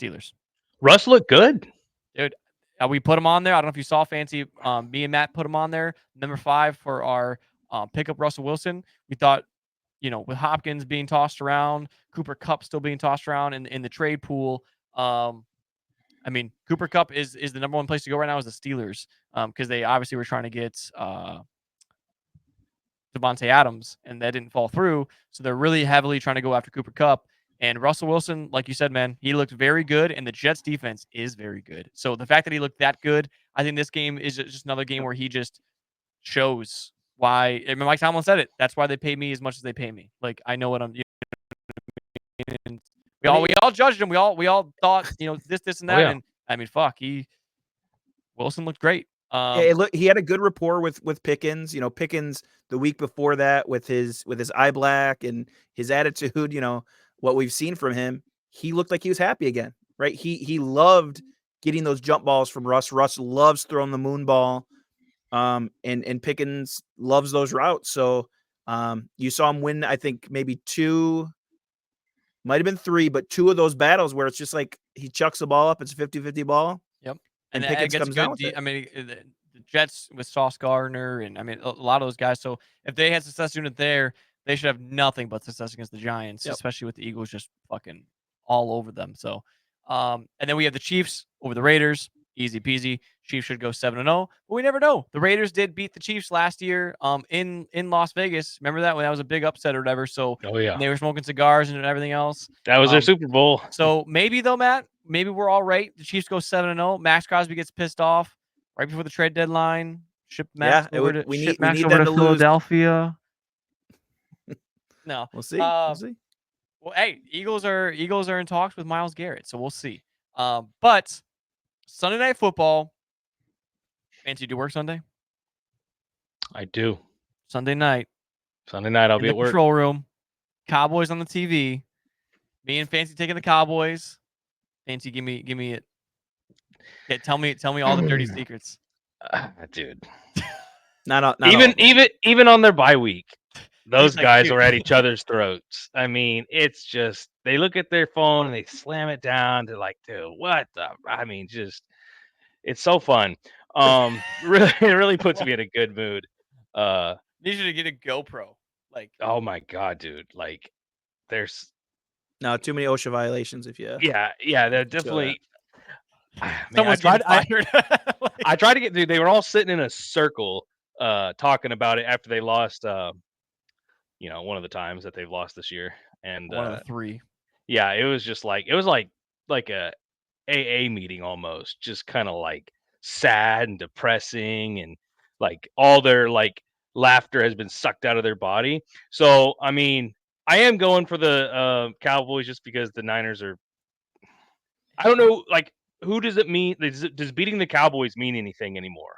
Steelers. Russ looked good, dude. We put him on there. I don't know if you saw Fancy. Me and Matt put him on there. Number 5 for our pickup Russell Wilson. We thought, with Hopkins being tossed around, Cooper Kupp still being tossed around in the trade pool. I mean, Cooper Kupp is the number 1 place to go right now is the Steelers because they obviously were trying to get Devontae Adams, and that didn't fall through. So they're really heavily trying to go after Cooper Kupp. And Russell Wilson, like you said, man, he looked very good, and the Jets defense is very good. So the fact that he looked that good, I think this game is just another game where he just shows why. I mean, Mike Tomlin said it. That's why they pay me as much as they pay me. Like, I know what I'm. And we all judged him. We all thought this and that. And I mean, fuck, Wilson looked great. Yeah, he had a good rapport with Pickens. You know, Pickens the week before that with his eye black and his attitude. You know what we've seen from him. He looked like he was happy again, right? He loved getting those jump balls from Russ. Russ loves throwing the moon ball, and Pickens loves those routes. So you saw him win. I think maybe two, might have been three, but two of those battles where it's just like he chucks the ball up. It's a 50-50 ball. Yep. And And Pickens against comes a down good with D it. I mean, the Jets with Sauce Gardner and, I mean, a lot of those guys. So if they had success doing it there, they should have nothing but success against the Giants, Yep. especially with the Eagles just fucking all over them. So, and then we have the Chiefs over the Raiders. Easy peasy. Chiefs should go 7-0, but we never know. The Raiders did beat the Chiefs last year, in Las Vegas. Remember that when that was a big upset or whatever. So Oh yeah, and they were smoking cigars and everything else. that was their Super Bowl. So maybe though, Matt, maybe we're all right. The Chiefs go 7-0. Max Crosby gets pissed off right before the trade deadline. Ship Max over to we Max need over them to to lose. Philadelphia. No, We'll see. We'll see. well, hey, Eagles are in talks with Myles Garrett, so we'll see. But Sunday Night Football. Fancy do work Sunday? I do. Sunday night Sunday night I'll in be the at work. control room. Cowboys on the TV. Me and Fancy taking the Cowboys. Fancy, give me it. Yeah, tell me all the dirty secrets. Dude. Not Even on their bye week, those like, guys dude. are at each other's throats. I mean, it's just they look at their phone and they slam it down. They're like, dude, what the? I mean, just it's so fun. Really, it really puts me in a good mood. Need you to get a GoPro. Like, Oh my god, dude! Like, there's No, too many OSHA violations. If you yeah, they're definitely. Man, someone's getting fired. I tried to get dude. They were all sitting in a circle, talking about it after they lost. One of the times that they've lost this year, and one of the three. yeah, it was just like a AA meeting almost, just kind of like sad and depressing, and like all their like laughter has been sucked out of their body. So I mean, I am going for the Cowboys just because the Niners are. I don't know, like who does it mean? Does beating the Cowboys mean anything anymore?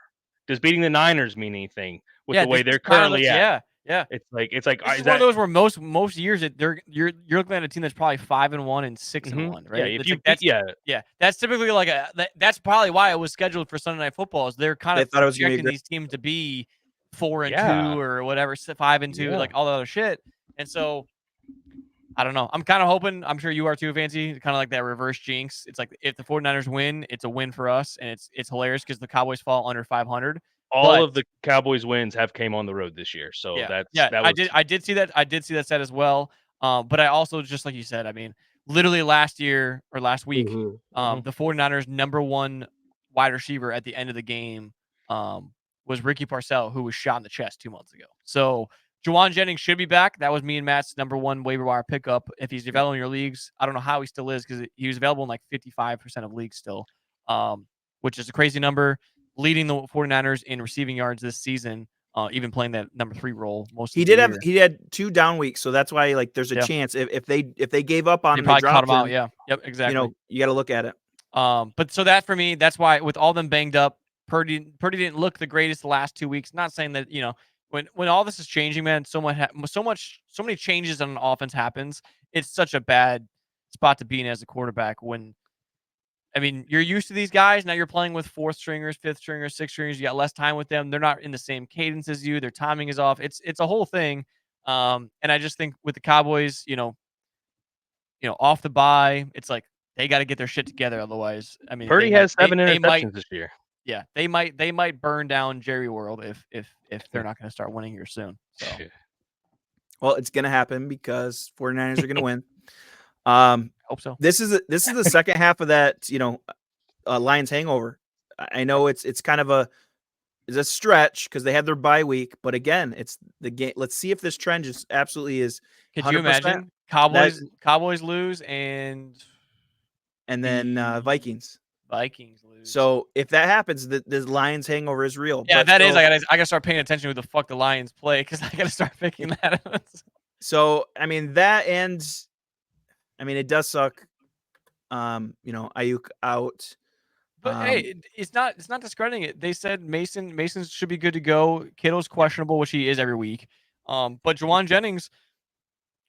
Does beating the Niners mean anything with the way they're currently at? Yeah. It's like This is is one that of those where most years that you're looking at a team that's probably 5-1 and 6-1, right? yeah, if It's you like that's yeah, yeah, that's typically like that's probably why it was scheduled for Sunday Night Football. Is they're kind They of thought it was gonna be projecting great. these teams to be 4-2 Yeah. or whatever, 5-2, Yeah. like all the other shit. And so I don't know. I'm kind of hoping, I'm sure you are too, Fancy, kind of like that reverse jinx. It's like if the 49ers win, it's a win for us, and it's hilarious because the Cowboys fall under 500. all But of the Cowboys wins have came on the road this year. So yeah, that was I did see that. I did see that set as well. But I also, just like you said, I mean, literally last year or last week, Mhm. the 49ers number one wide receiver at the end of the game was Ricky Parcell, who was shot in the chest 2 months ago. So Juwan Jennings should be back. That was me and Matt's number one waiver wire pickup. If he's available in your leagues, I don't know how he still is because he was available in like 55% of leagues still, which is a crazy number. Leading the 49ers in receiving yards this season, even playing that number 3 role most of the year. He had 2 down weeks, so that's why like there's a chance if they gave up on They him, probably they cut dropped him out. him, Yeah. Yep. Exactly. you got to look at it. But so that for me, that's why with all them banged up, Purdy didn't look the greatest the last 2 weeks. Not saying that, when all this is changing, man, so many changes on an offense happens. It's such a bad spot to be in as a quarterback when, I mean, you're used to these guys. Now you're playing with 4th stringers, 5th stringers, 6th stringers. You got less time with them. They're not in the same cadence as you. Their timing is off. It's a whole thing. And I just think with the Cowboys, off the bye, it's like they got to get their shit together. Otherwise, I mean, Purdy has 7 they might, interceptions this year. yeah, they might burn down Jerry World if they're not going to start winning here soon. So. Well, it's going to happen because 49ers are going to win. Hope so. This is the second half of that, Lions hangover. I know it's kind of a stretch because they had their bye week, but again, it's the game. Let's see if this trend just absolutely is. Could you 100%. imagine Cowboys lose and then Vikings lose? So if that happens, the Lions hangover is real. Yeah, but that is. so, I gotta start paying attention to who the fuck the Lions play because I gotta start picking that. So I mean that ends. I mean it does suck. Ayuk out. But hey, it's not discrediting it. They said Mason should be good to go. Kittle's questionable, which he is every week. But Juwan Jennings,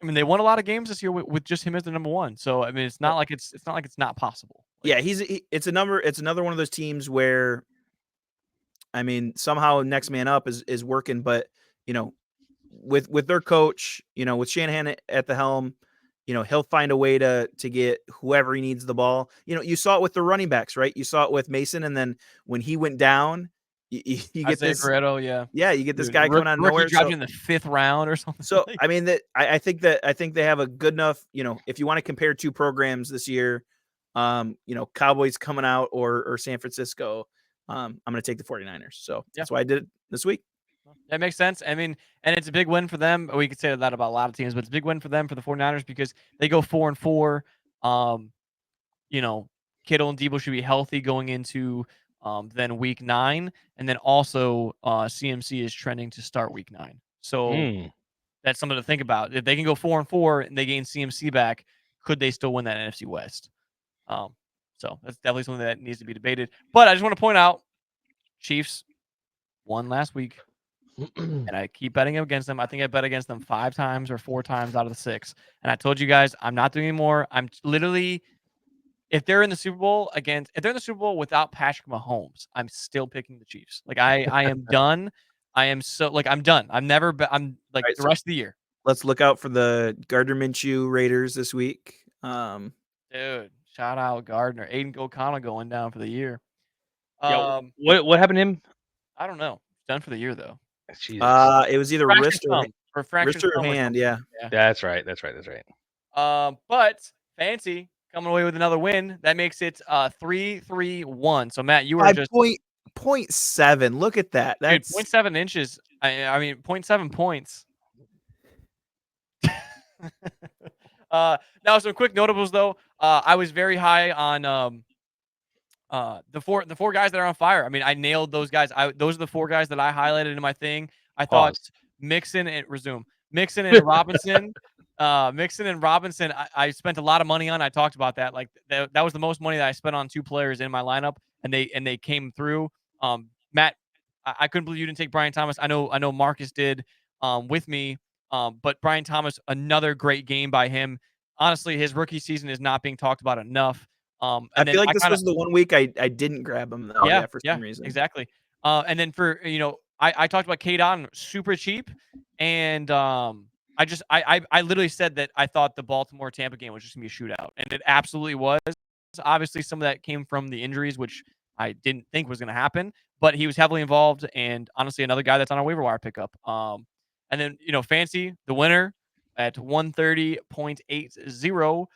I mean, they won a lot of games this year with just him as the number one. So I mean, it's not like it's not possible. Like, Yeah, it's another one of those teams where, I mean, somehow next man up is working, but you know, with their coach, you know, with Shanahan at the helm, you know, he'll find a way to get whoever he needs the ball. You know, you saw it with the running backs, right? You saw it with Mason, and then when he went down, you get Isaiah this, Guerrero, yeah. yeah, you get this Dude, guy coming out of rookie nowhere. drafted So, in the 5th round or something. so like. I mean I think they have a good enough, you know, if you want to compare two programs this year, you know, Cowboys coming out or San Francisco, I'm going to take the 49ers. So that's why I did it this week. That makes sense. I mean, and it's a big win for them. We could say that about a lot of teams, but it's a big win for them, for the 49ers, because they go 4-4. You know, Kittle and Debo should be healthy going into then week 9. And then also CMC is trending to start week 9. So that's something to think about. If they can go 4-4 and they gain CMC back, could they still win that NFC West? So that's definitely something that needs to be debated. But I just want to point out, Chiefs won last week. And I keep betting against them. I think I bet against them 5 times or 4 times out of the 6. And I told you guys I'm not doing anymore. I'm literally, if they're in the Super Bowl without Patrick Mahomes, I'm still picking the Chiefs. Like I am done. I am I'm done. I'm like Right, the so rest of the year. let's look out for the Gardner Minshew Raiders this week. Dude, shout out Gardner. Aiden O'Connell going down for the year. Yeah, what happened to him? I don't know. Done for the year though. Jesus. It was either Fractured wrist or hand. Yeah. That's right. But Fancy coming away with another win. That makes it 3-3-1. So Matt, you were just 0.7. Look at that. dude, That's 0.7 inches. I mean 0.7 points. Now some quick notables though. I was very high on the four guys that are on fire. I mean, I nailed those guys. Those are the 4 guys that I highlighted in my thing. I thought Mixon and Robinson. Mixon and Robinson, I spent a lot of money on. I talked about that. Like that was the most money that I spent on 2 players in my lineup, and they came through. Matt, I couldn't believe you didn't take Brian Thomas. I know Marcus did with me. But Brian Thomas, another great game by him. Honestly, his rookie season is not being talked about enough. I feel like this was the one week I didn't grab him though. Yeah, for some reason. Exactly. And then for I talked about K Don, super cheap, and I literally said that I thought the Baltimore Tampa game was just gonna be a shootout, and it absolutely was. Obviously, some of that came from the injuries, which I didn't think was gonna happen, but he was heavily involved, and honestly, another guy that's on a waiver wire pickup. And then Fancy, the winner at 130.80.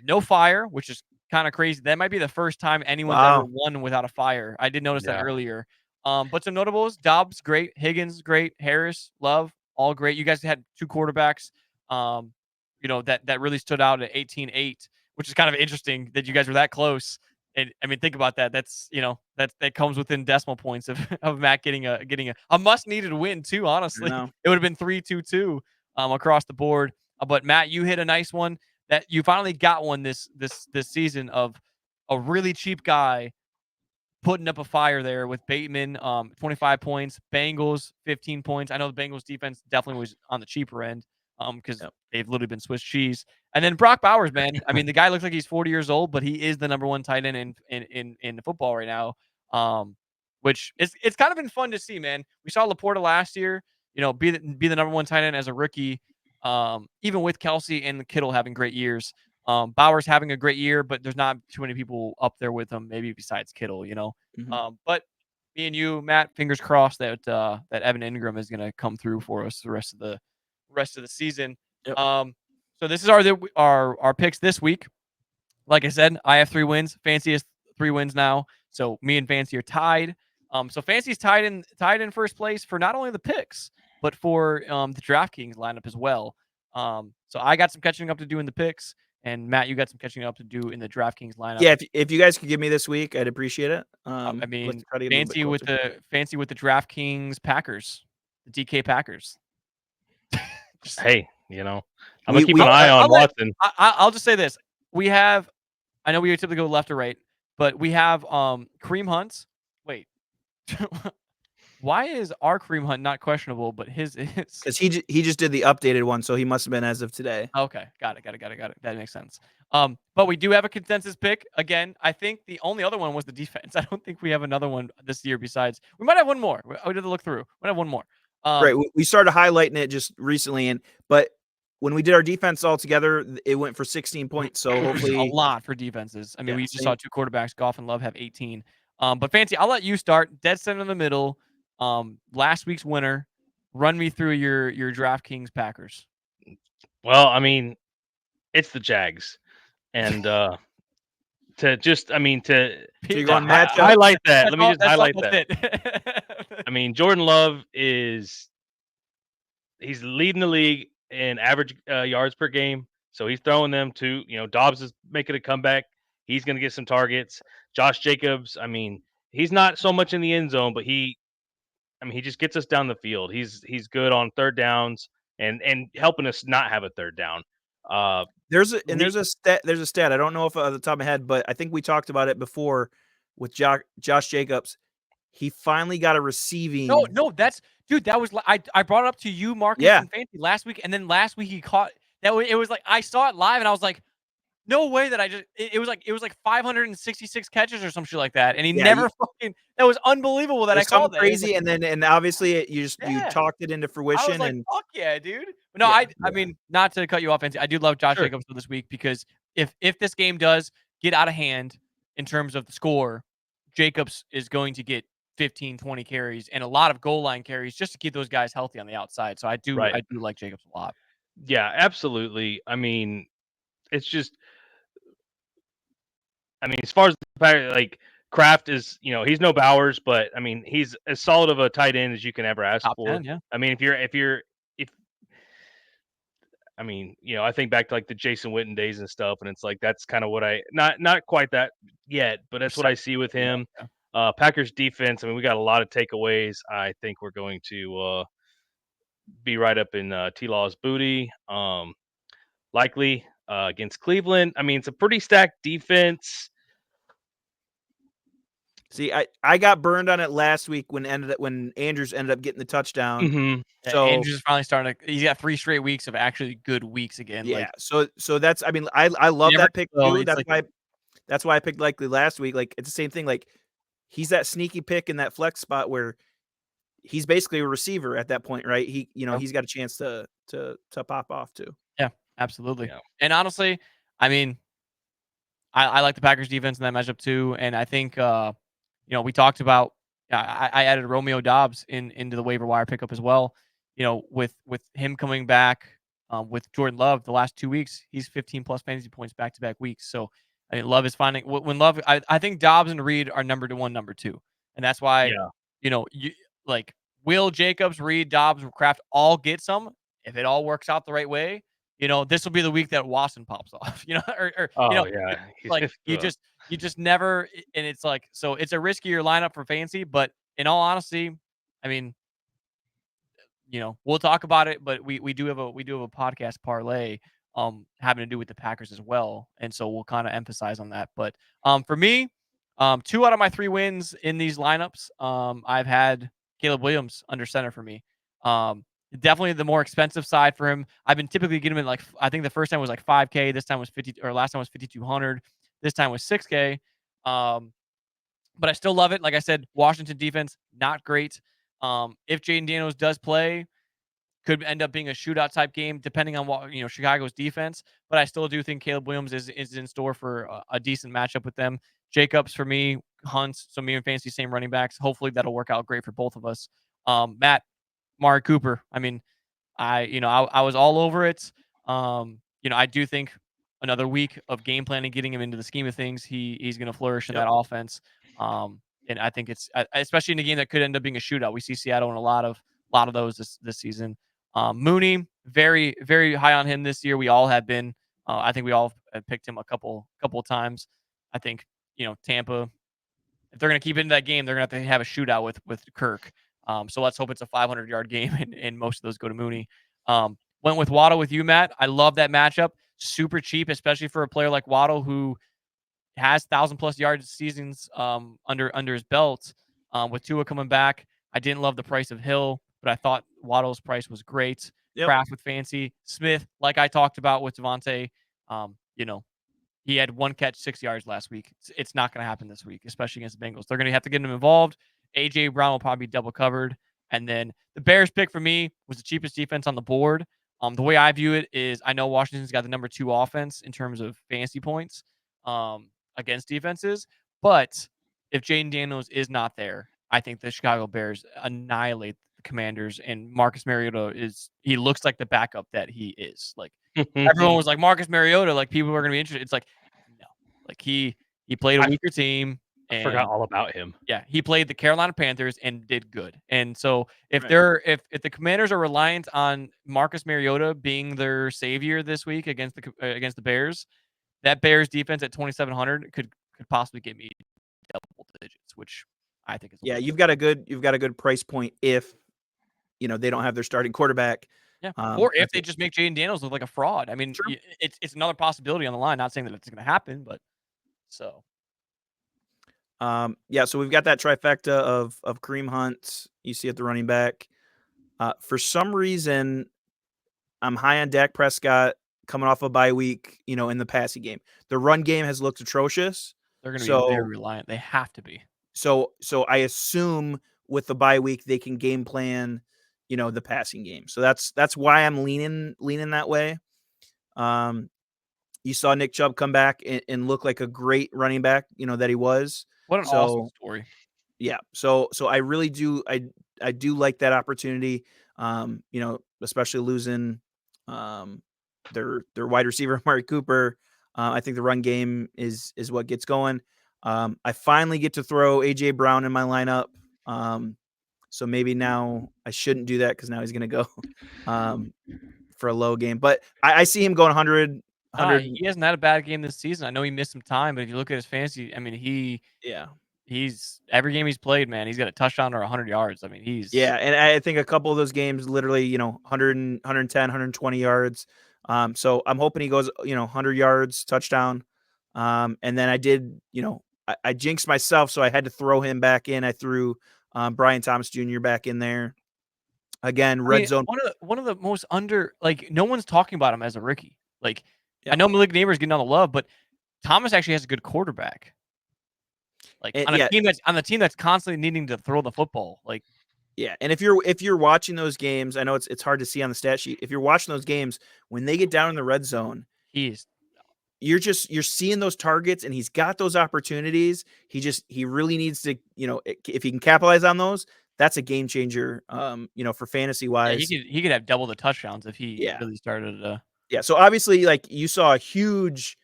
No fire, which is kind of crazy. That might be the first time anyone's ever won without a fire. I did notice that earlier. But some notables: Dobbs, great; Higgins, great; Harris, Love, all great. You guys had 2 quarterbacks, that really stood out at 18-8, which is kind of interesting that you guys were that close. And I mean, think about that. That's that comes within decimal points of Matt getting a must needed win too. Honestly, it would have been 3-2-2 across the board. But Matt, you hit a nice one. That you finally got one this season of a really cheap guy putting up a fire there with Bateman, 25 points, Bengals 15 points. I know the Bengals defense definitely was on the cheaper end because they've literally been Swiss cheese. And then Brock Bowers, man. I mean, the guy looks like he's 40 years old, but he is the number 1 tight end in football right now. Which it's kind of been fun to see, man. We saw Laporta last year, be the number 1 tight end as a rookie. Even with Kelsey and Kittle having great years, Bowers having a great year, but there's not too many people up there with him, maybe besides Kittle, But me and you, Matt, fingers crossed that Evan Ingram is going to come through for us the rest of the season. Yep. So this is our picks this week. Like I said, I have 3 wins. Fancy has 3 wins now. So me and Fancy are tied. So Fancy's tied in first place for not only the picks, but for the DraftKings lineup as well. So I got some catching up to do in the picks, and Matt, you got some catching up to do in the DraftKings lineup. Yeah, if you guys could give me this week, I'd appreciate it. I mean, Fancy with the DraftKings Packers, the DK Packers. Hey, I'm gonna keep an eye on Watson. I'll just say this: I know we typically go left or right. But we have Kareem Hunt. Wait. Why is our Kareem Hunt not questionable, but his is? Because he just did the updated one, so he must have been as of today. Okay, got it. That makes sense. But we do have a consensus pick. Again, I think the only other one was the defense. I don't think we have another one this year besides. We might have one more. I would have to look through. We might have one more. Right. We started highlighting it just recently, but when we did our defense all together, it went for 16 points. So which is hopefully, a lot for defenses. I mean, Yeah, we just same. saw two quarterbacks, Goff and Love, have 18. But Fancy, I'll let you start. Dead center in the middle. Last week's winner. Run me through your DraftKings Packers. Well, I mean, it's the Jags, and to just, I mean, to So you're to going matchup? highlight that. Let me just That's highlight that's that. it. I mean, Jordan Love he's leading the league in average yards per game. So he's throwing them to, Dobbs is making a comeback. He's going to get some targets. Josh Jacobs, I mean, he's not so much in the end zone, but he just gets us down the field. He's good on third downs and helping us not have a third down. There's a stat. I don't know if at the top of my head, but I think we talked about it before with Josh Jacobs. He finally got a receiving. No, dude. That was I brought it up to you, Marcus, Yeah. and Fancy last week, and then last week he caught that. It was like I saw it live, and I was like, no way that I just. It was like 566 catches or some shit like that, and he Yeah, never fucking. That was unbelievable that I There's something called that. It was crazy, like, and obviously you Yeah. talked it into I was fruition, like, and fuck yeah, dude. But no, Yeah, I mean, not to cut you off, Fancy. I do love Josh Sure. Jacobs for this week because if this game does get out of hand in terms of the score, Jacobs is going to get 15, 20 carries and a lot of goal line carries just to keep those guys healthy on the outside. So I do Right. like Jacobs a lot. Yeah, absolutely. I mean, it's just, as far as like Kraft is, he's no Bowers, but I mean, he's as solid of a tight end as you can ever ask Top for. 10, yeah. I mean, I think back to like the Jason Witten days and stuff, and it's like that's kind of what I not quite that yet, but that's what I see with him. Packers defense. I mean, we got a lot of takeaways. I think we're going to be right up in T-Law's booty. Likely against Cleveland. I mean, it's a pretty stacked defense. see, I got burned on it last week when Andrews ended up getting the touchdown. Mm-hmm. So Andrews is finally starting to. He's got 3 straight weeks of actually good weeks again. yeah, Like, so that's. I mean, I love Never that pick know, too. it's That's why I picked Likely last week. Like it's the same thing. Like he's that sneaky pick in that flex spot where he's basically a receiver at that point, right? He's got a chance to pop off too. Yeah, absolutely. Yeah. And honestly, I mean, I like the Packers defense in that matchup too. And I think we talked about I added Romeo Dobbs into the waiver wire pickup as well. With him coming back with Jordan Love the last 2 weeks, he's 15 plus fantasy points back to back weeks. So I mean, Love is finding when Love. I think Dobbs and Reed are number 1, number 2, and that's why you like Will, Jacobs, Reed, Dobbs, Kraft all get some if it all works out the right way. This will be the week that Watson pops off. Yeah. Like you just never, and it's like, so it's a riskier lineup for Fancy, but in all honesty, I mean, we'll talk about it, but we do have a podcast parlay having to do with the Packers as well, and so we'll kind of emphasize on that. But for me, 2 out of my 3 wins in these lineups, I've had Caleb Williams under center for me. Definitely the more expensive side for him. I've been typically getting him I think the first time was like 5K, this time was 50, or last time was 5,200, this time was 6K. But I still love it. Like I said, Washington defense not great. If Jaden Daniels does play, could end up being a shootout type game, depending on what Chicago's defense. But I still do think Caleb Williams is in store for a decent matchup with them. Jacobs for me, Hunts. So me and Fancy same running backs. Hopefully that'll work out great for both of us. Matt, Mari Cooper. I mean, I was all over it. I do think another week of game planning, getting him into the scheme of things, he's going to flourish in that offense. And I think it's especially in a game that could end up being a shootout. We see Seattle in a lot of those this season. Mooney, very, very high on him this year. We all have been. I think we all have picked him a couple of times. I think Tampa, if they're going to keep into that game, they're going to have a shootout with Kirk. So let's hope it's a 500-yard game, and most of those go to Mooney. Went with Waddle with you, Matt. I love that matchup. Super cheap, especially for a player like Waddle, who has 1,000+ yards seasons under his belt. With Tua coming back, I didn't love the price of Hill, but I thought Waddle's price was great. Yep. Kraft with fancy. Smith, like I talked about with Devontae, he had 1 catch, 6 yards last week. It's not going to happen this week, especially against the Bengals. They're going to have to get him involved. A.J. Brown will probably be double covered. And then the Bears pick for me was the cheapest defense on the board. The way I view it is I know Washington's got the number 2 offense in terms of fantasy points against defenses. But if Jaden Daniels is not there, I think the Chicago Bears annihilate the Commanders. And Marcus Mariota he looks like the backup that he is. Like, everyone was like, Marcus Mariota, like people are going to be interested. It's like, no, like he played a weaker team. I And forgot all about him. yeah, he played the Carolina Panthers and did good. And so if Right. if the Commanders are reliant on Marcus Mariota being their savior this week against the Bears, that Bears defense at 2,700 could possibly get me double digits, which I think is Yeah, win. you've got a good price point if they don't have their starting quarterback. Yeah, or I if they think- just make Jaden Daniels look like a fraud. I mean, True. it's another possibility on the line. Not saying that it's going to happen, but so. Yeah, so we've got that trifecta of Kareem Hunt, you see at the running back. For some reason, I'm high on Dak Prescott coming off a bye week, in the passing game. The run game has looked atrocious. They're going to be very So reliant. They have to be. so I assume with the bye week they can game plan, the passing game. So that's why I'm leaning that way. You saw Nick Chubb come back and look like a great running back, that he was. What an awesome story. Yeah. So I really do I do like that opportunity. Especially losing their wide receiver Amari Cooper. I think the run game is what gets going. I finally get to throw AJ Brown in my lineup. So maybe now I shouldn't do that because now he's going to go for a low game. But I see him going 100. He hasn't had a bad game this season. I know he missed some time, but if you look at his fantasy, I mean, he's every game he's played, man, he's got a touchdown or 100 yards. I mean, and I think a couple of those games, literally, 100, 110, 120 yards. So I'm hoping he goes, 100 yards, touchdown. And then I did, I jinxed myself, so I had to throw him back in. I threw Brian Thomas Jr. back in there. Again, red zone. One of the most no one's talking about him as a rookie. Like, Yeah. I know Malik Neighbors getting all the love, but Thomas actually has a good quarterback. Like on the team that's constantly needing to throw the football. Like, yeah, and if you're watching those games, I know it's hard to see on the stat sheet. If you're watching those games, when they get down in the red zone, you're seeing those targets, and he's got those opportunities. He really needs to, if he can capitalize on those, that's a game changer. For fantasy wise, he could have double the touchdowns if he Yeah. really started to. Yeah, so obviously, like, you saw a huge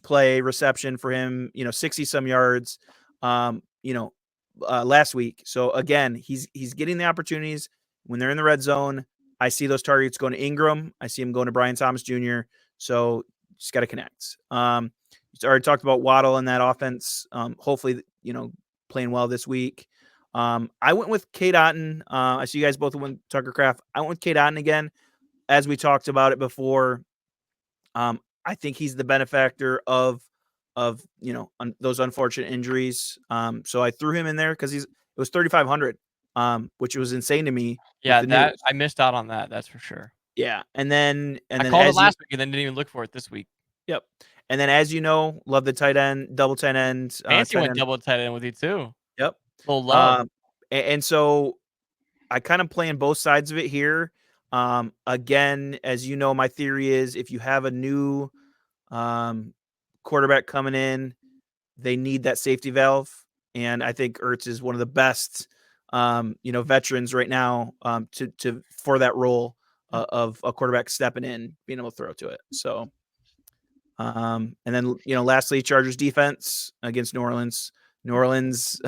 play reception for him, 60 some yards, last week. So again, he's getting the opportunities when they're in the red zone. I see those targets going to Ingram. I see him going to Brian Thomas Jr. So just got to connect. You already talked about Waddle in that offense. Hopefully, playing well this week. I went with Cade Otton. I see you guys both went Tucker Kraft. I went with Cade Otton again. As we talked about it before, I think he's the benefactor of those unfortunate injuries. So I threw him in there because it was 3,500, which was insane to me. Yeah, I missed out on that. That's for sure. Yeah, and then I called it last week and then didn't even look for it this week. Yep. And then, as you know, love the tight end, double tight end. Fancy went double tight end with you too. Yep. Little love. And so I kind of playing both sides of it here. Again, as you know, my theory is if you have a new quarterback coming in, they need that safety valve. And I think Ertz is one of the best, veterans right now for that role of a quarterback stepping in, being able to throw to it. So, and then, lastly, Chargers defense against New Orleans. New Orleans,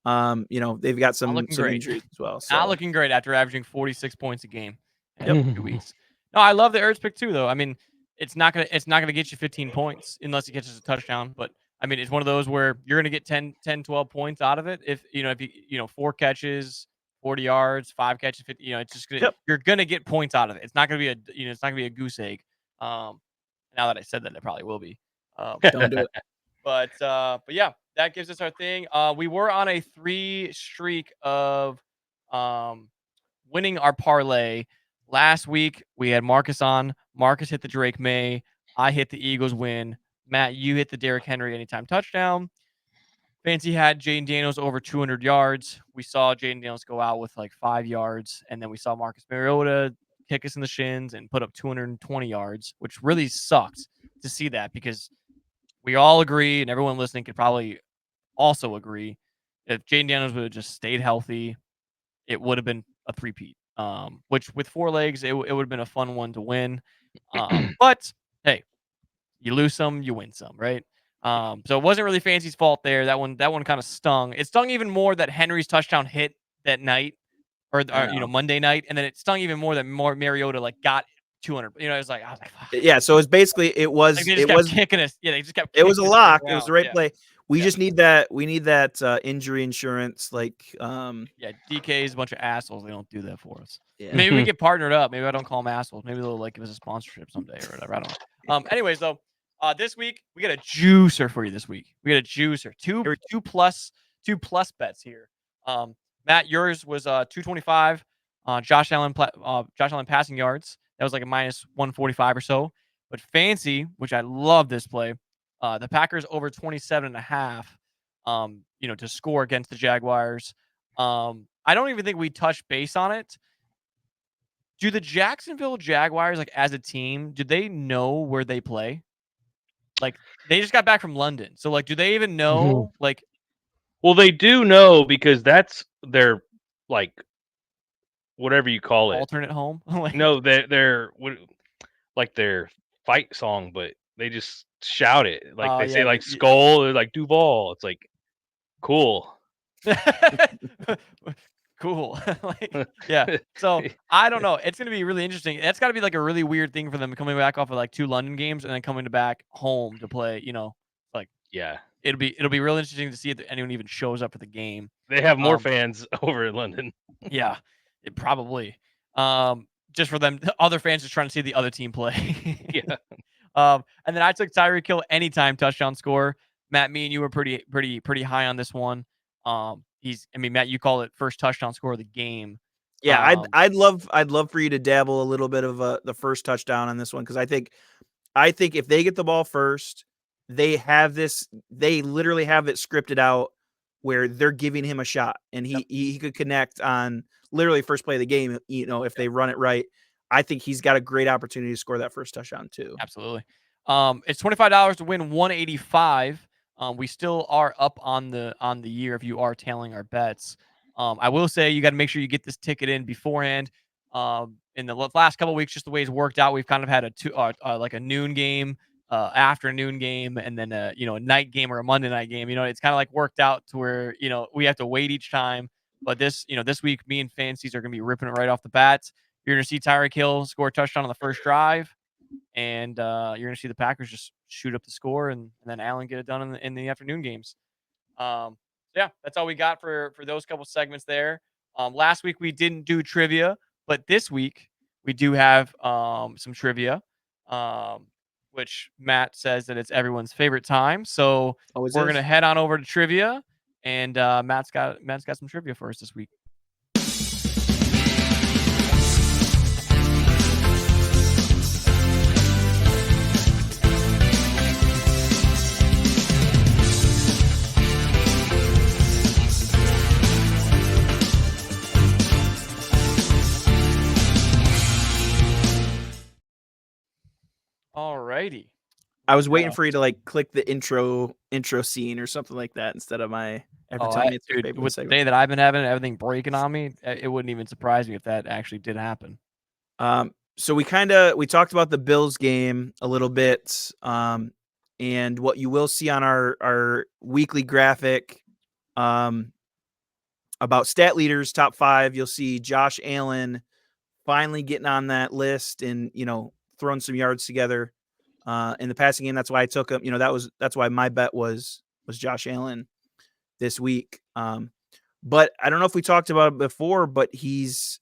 they've got some injuries as well. So. Not looking great after averaging 46 points a game in 2 weeks. No, I love the Ertz pick too, though. I mean, it's not gonna get you 15 points unless he catches a touchdown. But I mean, it's one of those where you're gonna get 10, 12 points out of it. If you 4 catches, 40 yards, 5 catches, 50, it's just gonna you're gonna get points out of it. It's not gonna be it's not gonna be a goose egg. Now that I said that, it probably will be. Don't do it. But yeah, that gives us our thing. We were on a 3 streak of winning our parlay. Last week we had Marcus on. Marcus hit the Drake May. I hit the Eagles win. Matt, you hit the Derrick Henry anytime touchdown. Fancy had Jaden Daniels over 200 yards. We saw Jaden Daniels go out with like 5 yards, and then we saw Marcus Mariota kick us in the shins and put up 220 yards, which really sucked to see that because we all agree, and everyone listening could probably also agree, if Jaden Daniels would have just stayed healthy, it would have been a three-peat. Which with 4 legs, it would have been a fun one to win. But hey, you lose some, you win some, right? So it wasn't really Fancy's fault there. That one kind of stung. It stung even more that Henry's touchdown hit that night, or Monday night, and then it stung even more that Mariota like got 200. I was like, fuck. Yeah, so it's basically it was Like they just kept kicking us. Yeah, they just kept. it was a kicking us lock. It around. was the right Yeah. play. We just need that. We need that injury insurance. Like, Yeah, DK is a bunch of assholes. They don't do that for us. yeah. Maybe we get partnered up. Maybe I don't call them assholes. Maybe they'll like give us a sponsorship someday or whatever. I don't know. Anyways, though, this week we got a juicer for you. This week we got a juicer. Two plus bets here. Matt, yours was 225. Josh Allen passing yards. That was like a minus 145 or so. But Fancy, which I love this play. The Packers over 27.5. To score against the Jaguars. I don't even think we touched base on it. Do the Jacksonville Jaguars, like as a team, do they know where they play? Like they just got back from London, so like, do they even know? Like, well, they do know because that's their like whatever you call it. Alternate home. Like, no, they're like their fight song, but they just shout it like they say like Skull or like Duval. It's like cool. Cool. Like, yeah. So I don't know. It's gonna be really interesting. That's got to be like a really weird thing for them coming back off of like 2 London games and then coming back home to play. Like yeah, it'll be real interesting to see if anyone even shows up for the game. They have more fans over in London. Yeah, it probably. Just for them, other fans just trying to see the other team play. Yeah. And then I took Tyreek Hill anytime touchdown score. Matt, me and you were pretty high on this one. Matt, you call it first touchdown score of the game. Yeah, I'd love for you to dabble a little bit of the first touchdown on this one because I think if they get the ball first, they literally have it scripted out where they're giving him a shot and he could connect on literally first play of the game. If they run it right, I think he's got a great opportunity to score that first touchdown too. Absolutely. It's $25 to win 185. We still are up on the year if you are tailing our bets. I will say you got to make sure you get this ticket in beforehand. In the last couple of weeks, just the way it's worked out, we've kind of had a noon game, afternoon game, and then a night game or a Monday night game. It's kind of like worked out to where we have to wait each time. But this week, me and Fancies are gonna be ripping it right off the bat. You're gonna see Tyreek Hill score a touchdown on the first drive. And you're going to see the Packers just shoot up the score and then Allen get it done in the afternoon games. Yeah, that's all we got for those couple segments there. Last week we didn't do trivia, but this week we do have some trivia, which Matt says that it's everyone's favorite time. So we're going to head on over to trivia, and Matt's got some trivia for us this week. Alrighty. I was waiting for you to like click the intro scene or something like that instead of my every time it's your favorite with segment. the day that I've been having everything breaking on me, it wouldn't even surprise me if that actually did happen. So we talked about the Bills game a little bit, and what you will see on our weekly graphic, about stat leaders top 5, you'll see Josh Allen finally getting on that list and throwing some yards together in the passing game. That's why I took him. That's why my bet was Josh Allen this week. But I don't know if we talked about it before, but he's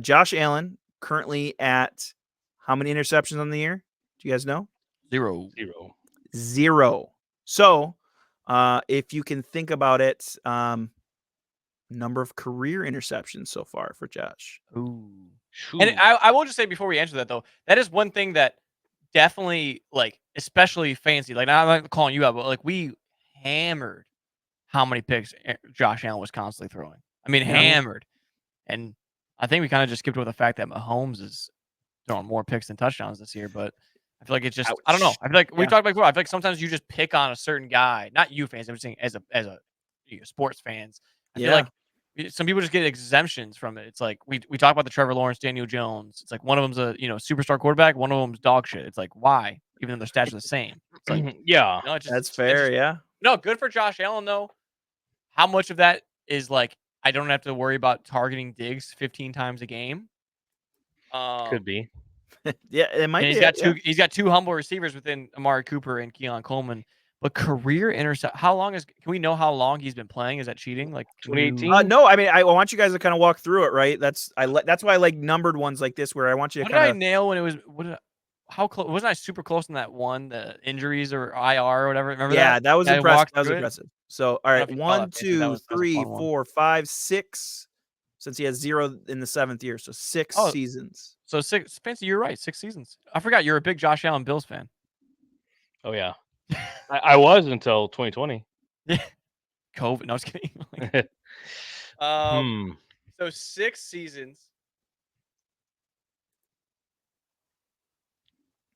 Josh Allen currently at how many interceptions on the year? Do you guys know? 0. 0. So If you can think about it, number of career interceptions so far for Josh. Ooh. Shoo. And I will just say before we answer that though, that is one thing that definitely like, especially fancy. Like I'm not calling you out, but like we hammered how many picks Josh Allen was constantly throwing. I mean, Yeah. hammered. And I think we kind of just skipped over the fact that Mahomes is throwing more picks than touchdowns this year. But I feel like it's just I don't know. Ouch. I feel like we Yeah. talked about before. I feel like sometimes you just pick on a certain guy, not you fans. I'm just saying as a sports fans. I feel Yeah. like some people just get exemptions from it. It's like we talk about the Trevor Lawrence, Daniel Jones. It's like one of them's a superstar quarterback, one of them's dog shit. It's like why? Even though their stats are the same. It's like yeah. it's just, That's it's fair. just, Yeah. no, good for Josh Allen though. How much of that is like I don't have to worry about targeting Diggs 15 times a game? Could be. Yeah. It might And be. he's got Yeah. he's got two humble receivers within Amari Cooper and Keon Coleman. But career intercept, how long can we know how long he's been playing? Is that cheating? Like 2018? No, I mean, I want you guys to kind of walk through it, right? That's why I like numbered ones like this, where I want you to What did I kind of. nail when it was? How close wasn't I super close in that one? The injuries or IR or whatever. Remember that? Yeah, that was I impressive. walked That was through it. impressive. So, all I right, don't know if you saw 1, that, Fancy, but that 2, was a 3, fun one. 4, 5, 6. Since he has 0 in the 7th year, so 6 Oh. seasons. So 6, Fancy, you're right. 6 seasons. I forgot you're a big Josh Allen Bills fan. Oh yeah. I was until 2020. Yeah. COVID. No, I was kidding. So 6 seasons.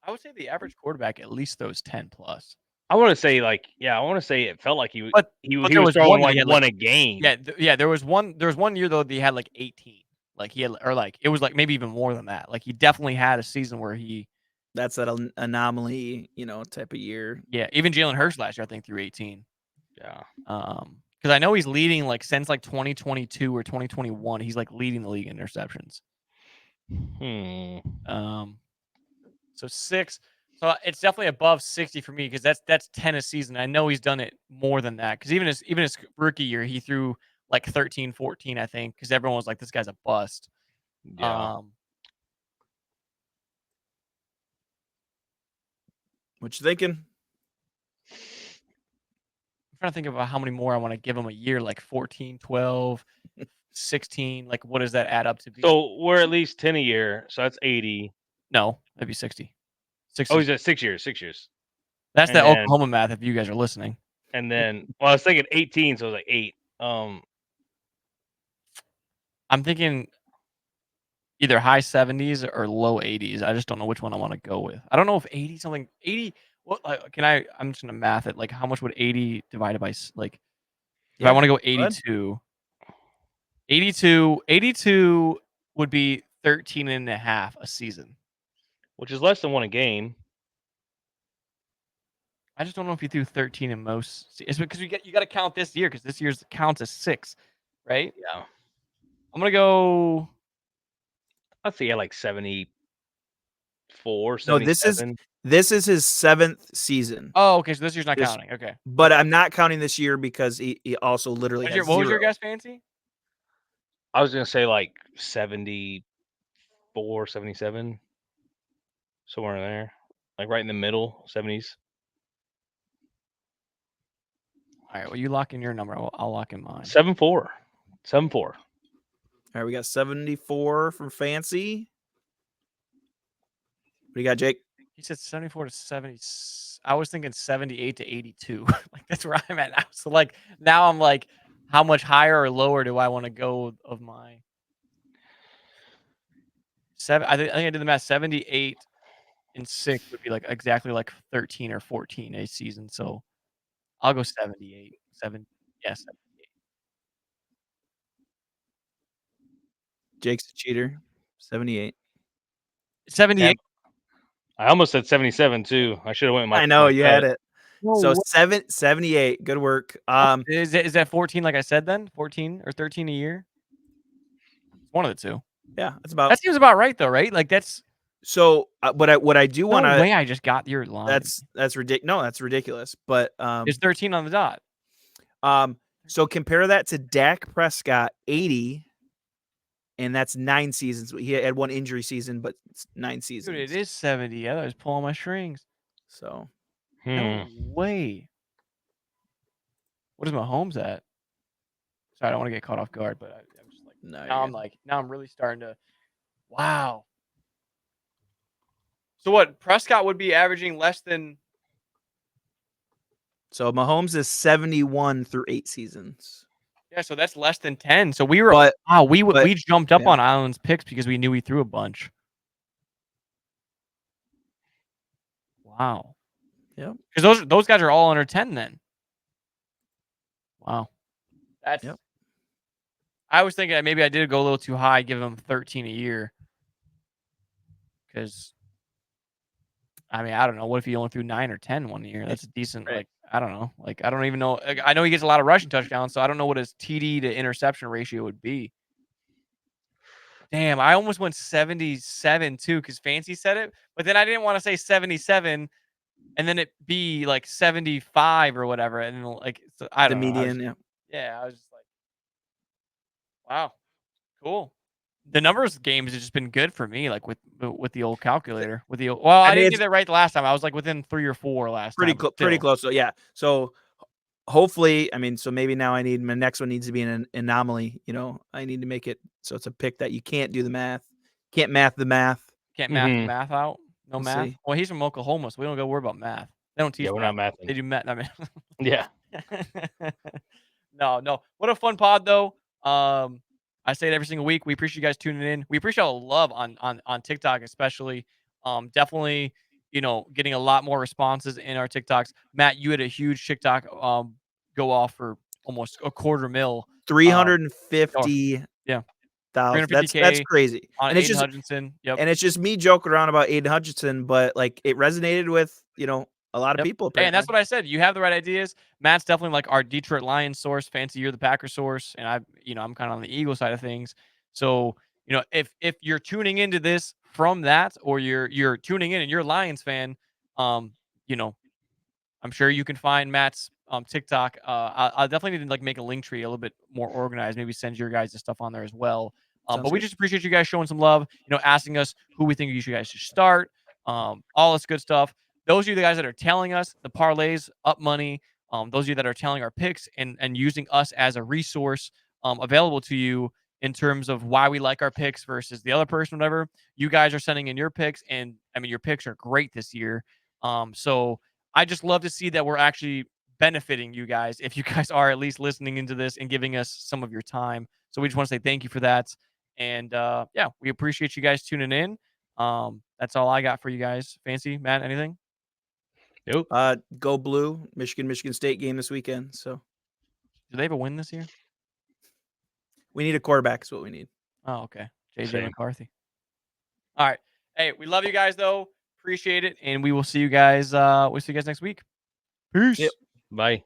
I would say the average quarterback at least throws 10 plus. I want to say it felt like he But he there was was throwing one that like he had, one a game. Yeah, there was one year though that he had like 18. Like he had, or like it was like maybe even more than that. Like he definitely had a season where he That's that anomaly, type of year. yeah, even Jalen Hurts last year I think threw 18. Yeah. Because I know he's leading like since like 2022 or 2021, he's like leading the league in interceptions. So 6. So it's definitely above 60 for me because that's 10 a season. I know he's done it more than that because even his rookie year he threw like 13, 14, I think, because everyone was like, this guy's a bust. Yeah. What you thinking? I'm trying to think about how many more I want to give him a year, like 14, 12, 16. Like, what does that add up to be? So we're at least 10 a year. So that's 80. No, that'd be 60. 60. Oh, he's at 6 years. 6 years. That's and the then- Oklahoma math if you guys are listening. And then, well, I was thinking 18, so it was like 8. I'm thinking either high 70s or low 80s. I just don't know which one I want to go with. I don't know if 80. What I'm just gonna math it. Like, how much would 80 divided by like? If I want to go 82, 82 would be 13 and a half a season, which is less than 1 a game. I just don't know if you threw 13 in most. It's because you got to count this year because this year's counts as 6, right? Yeah. I'm gonna go. I'd say like 74, No, 77. this is his 7th season. Oh, okay. So this year's not counting. Okay. But I'm not counting this year because he also literally has What was your 0. guess, Fancy? I was gonna say like 74, 77, somewhere in there, like right in the middle, 70s. All right. Well, you lock in your number. I'll lock in mine. 74. 74. All right, we got 74 from Fancy. What do you got, Jake? He said 74 to 70. I was thinking 78 to 82. Like that's where I'm at now. So like now I'm like, how much higher or lower do I want to go of my 7? I think I did the math. 78 and 6 would be like exactly like 13 or 14 a season. So I'll go 78. 7. Yes. Yeah, 78. Jake's a cheater. 78. 78. I almost said 77 too. I should have went with my. I know my you bet. had it. So 78. Good work. Is that 14 like I said then? 14 or 13 a year? One of the two. Yeah, that's about. That seems about right though, right? Like that's. So, what I do want No to. way! I just got your line. That's ridiculous. No, that's ridiculous. But It's 13 on the dot. So compare that to Dak Prescott, 80, and that's 9 seasons. He had 1 injury season, but it's 9 seasons. Dude, it is 70. I was pulling my strings. So No way. What is Mahomes at? Sorry, I don't want to get caught off guard, but I'm just like No, now. you're I'm good. like now. I'm really starting to. Wow. So what? Prescott would be averaging less than. So Mahomes is 71 through 8 seasons. Yeah, so that's less than 10. So we were. But Wow, but we jumped up yeah. on Allen's picks because we knew he threw a bunch. Wow. Yep. Because those guys are all under 10 then. Wow. That's. Yep. I was thinking that maybe I did go a little too high, give him 13 a year. Because, I mean, I don't know. What if he only threw 9 or 10 one year? That's a decent, Right. like, I don't know. Like, I don't even know. Like, I know he gets a lot of rushing touchdowns, so I don't know what his TD to interception ratio would be. Damn, I almost went 77 too because Fancy said it, but then I didn't want to say 77 and then it be like 75 or whatever. And then, like, so, I The don't know. median, yeah. Yeah, I was just like, wow, cool. The numbers games has just been good for me, like with the old calculator. With the old, well, I mean, didn't it's get it right the last time. I was like within 3 or 4 last pretty time. but pretty still. close. So yeah. So hopefully, I mean, so maybe now my next one needs to be an anomaly. You know, I need to make it so it's a pick that you can't do the math, can't math the math. Can't math the Mhm. math out. No We'll math. see. Well, he's from Oklahoma, so we don't go worry about math. They don't teach Yeah, we're math. not They mathing. do math. I mean, Yeah. no. What a fun pod though. I say it every single week. We appreciate you guys tuning in. We appreciate all the love on TikTok, especially. Definitely, getting a lot more responses in our TikToks. Matt, you had a huge TikTok go off for almost a $250,000. 350,000. Yeah. That's 350K crazy. on And it's Aiden just Hutchinson. Yep. and it's just me joking around about Aiden Hutchinson, but like it resonated with a lot of Yep. people. Hey, and Apparently, that's what I said. You have the right ideas. Matt's definitely like our Detroit Lions source. Fancy, you're the Packers source, and I'm kind of on the Eagle side of things. So, if you're tuning into this from that, or you're tuning in and you're a Lions fan, you know, I'm sure you can find Matt's TikTok. I'll definitely need to like make a link tree a little bit more organized. Maybe send your guys' stuff on there as well. Sounds But we good. just appreciate you guys showing some love. Asking us who we think you guys should start. All this good stuff. Those of you the guys that are telling us the parlays up money. Those of you that are telling our picks and using us as a resource available to you in terms of why we like our picks versus the other person, whatever. You guys are sending in your picks, and I mean your picks are great this year. So I just love to see that we're actually benefiting you guys if you guys are at least listening into this and giving us some of your time. So we just want to say thank you for that. And yeah, we appreciate you guys tuning in. That's all I got for you guys. Fancy, Matt, anything? Nope. Go Blue, Michigan State game this weekend. So Do they have a win this year? we need a quarterback. Is what we need. Oh, okay. JJ Same. McCarthy. All right. Hey, we love you guys though. Appreciate it. And we will see you guys next week. Peace. Yep. Bye.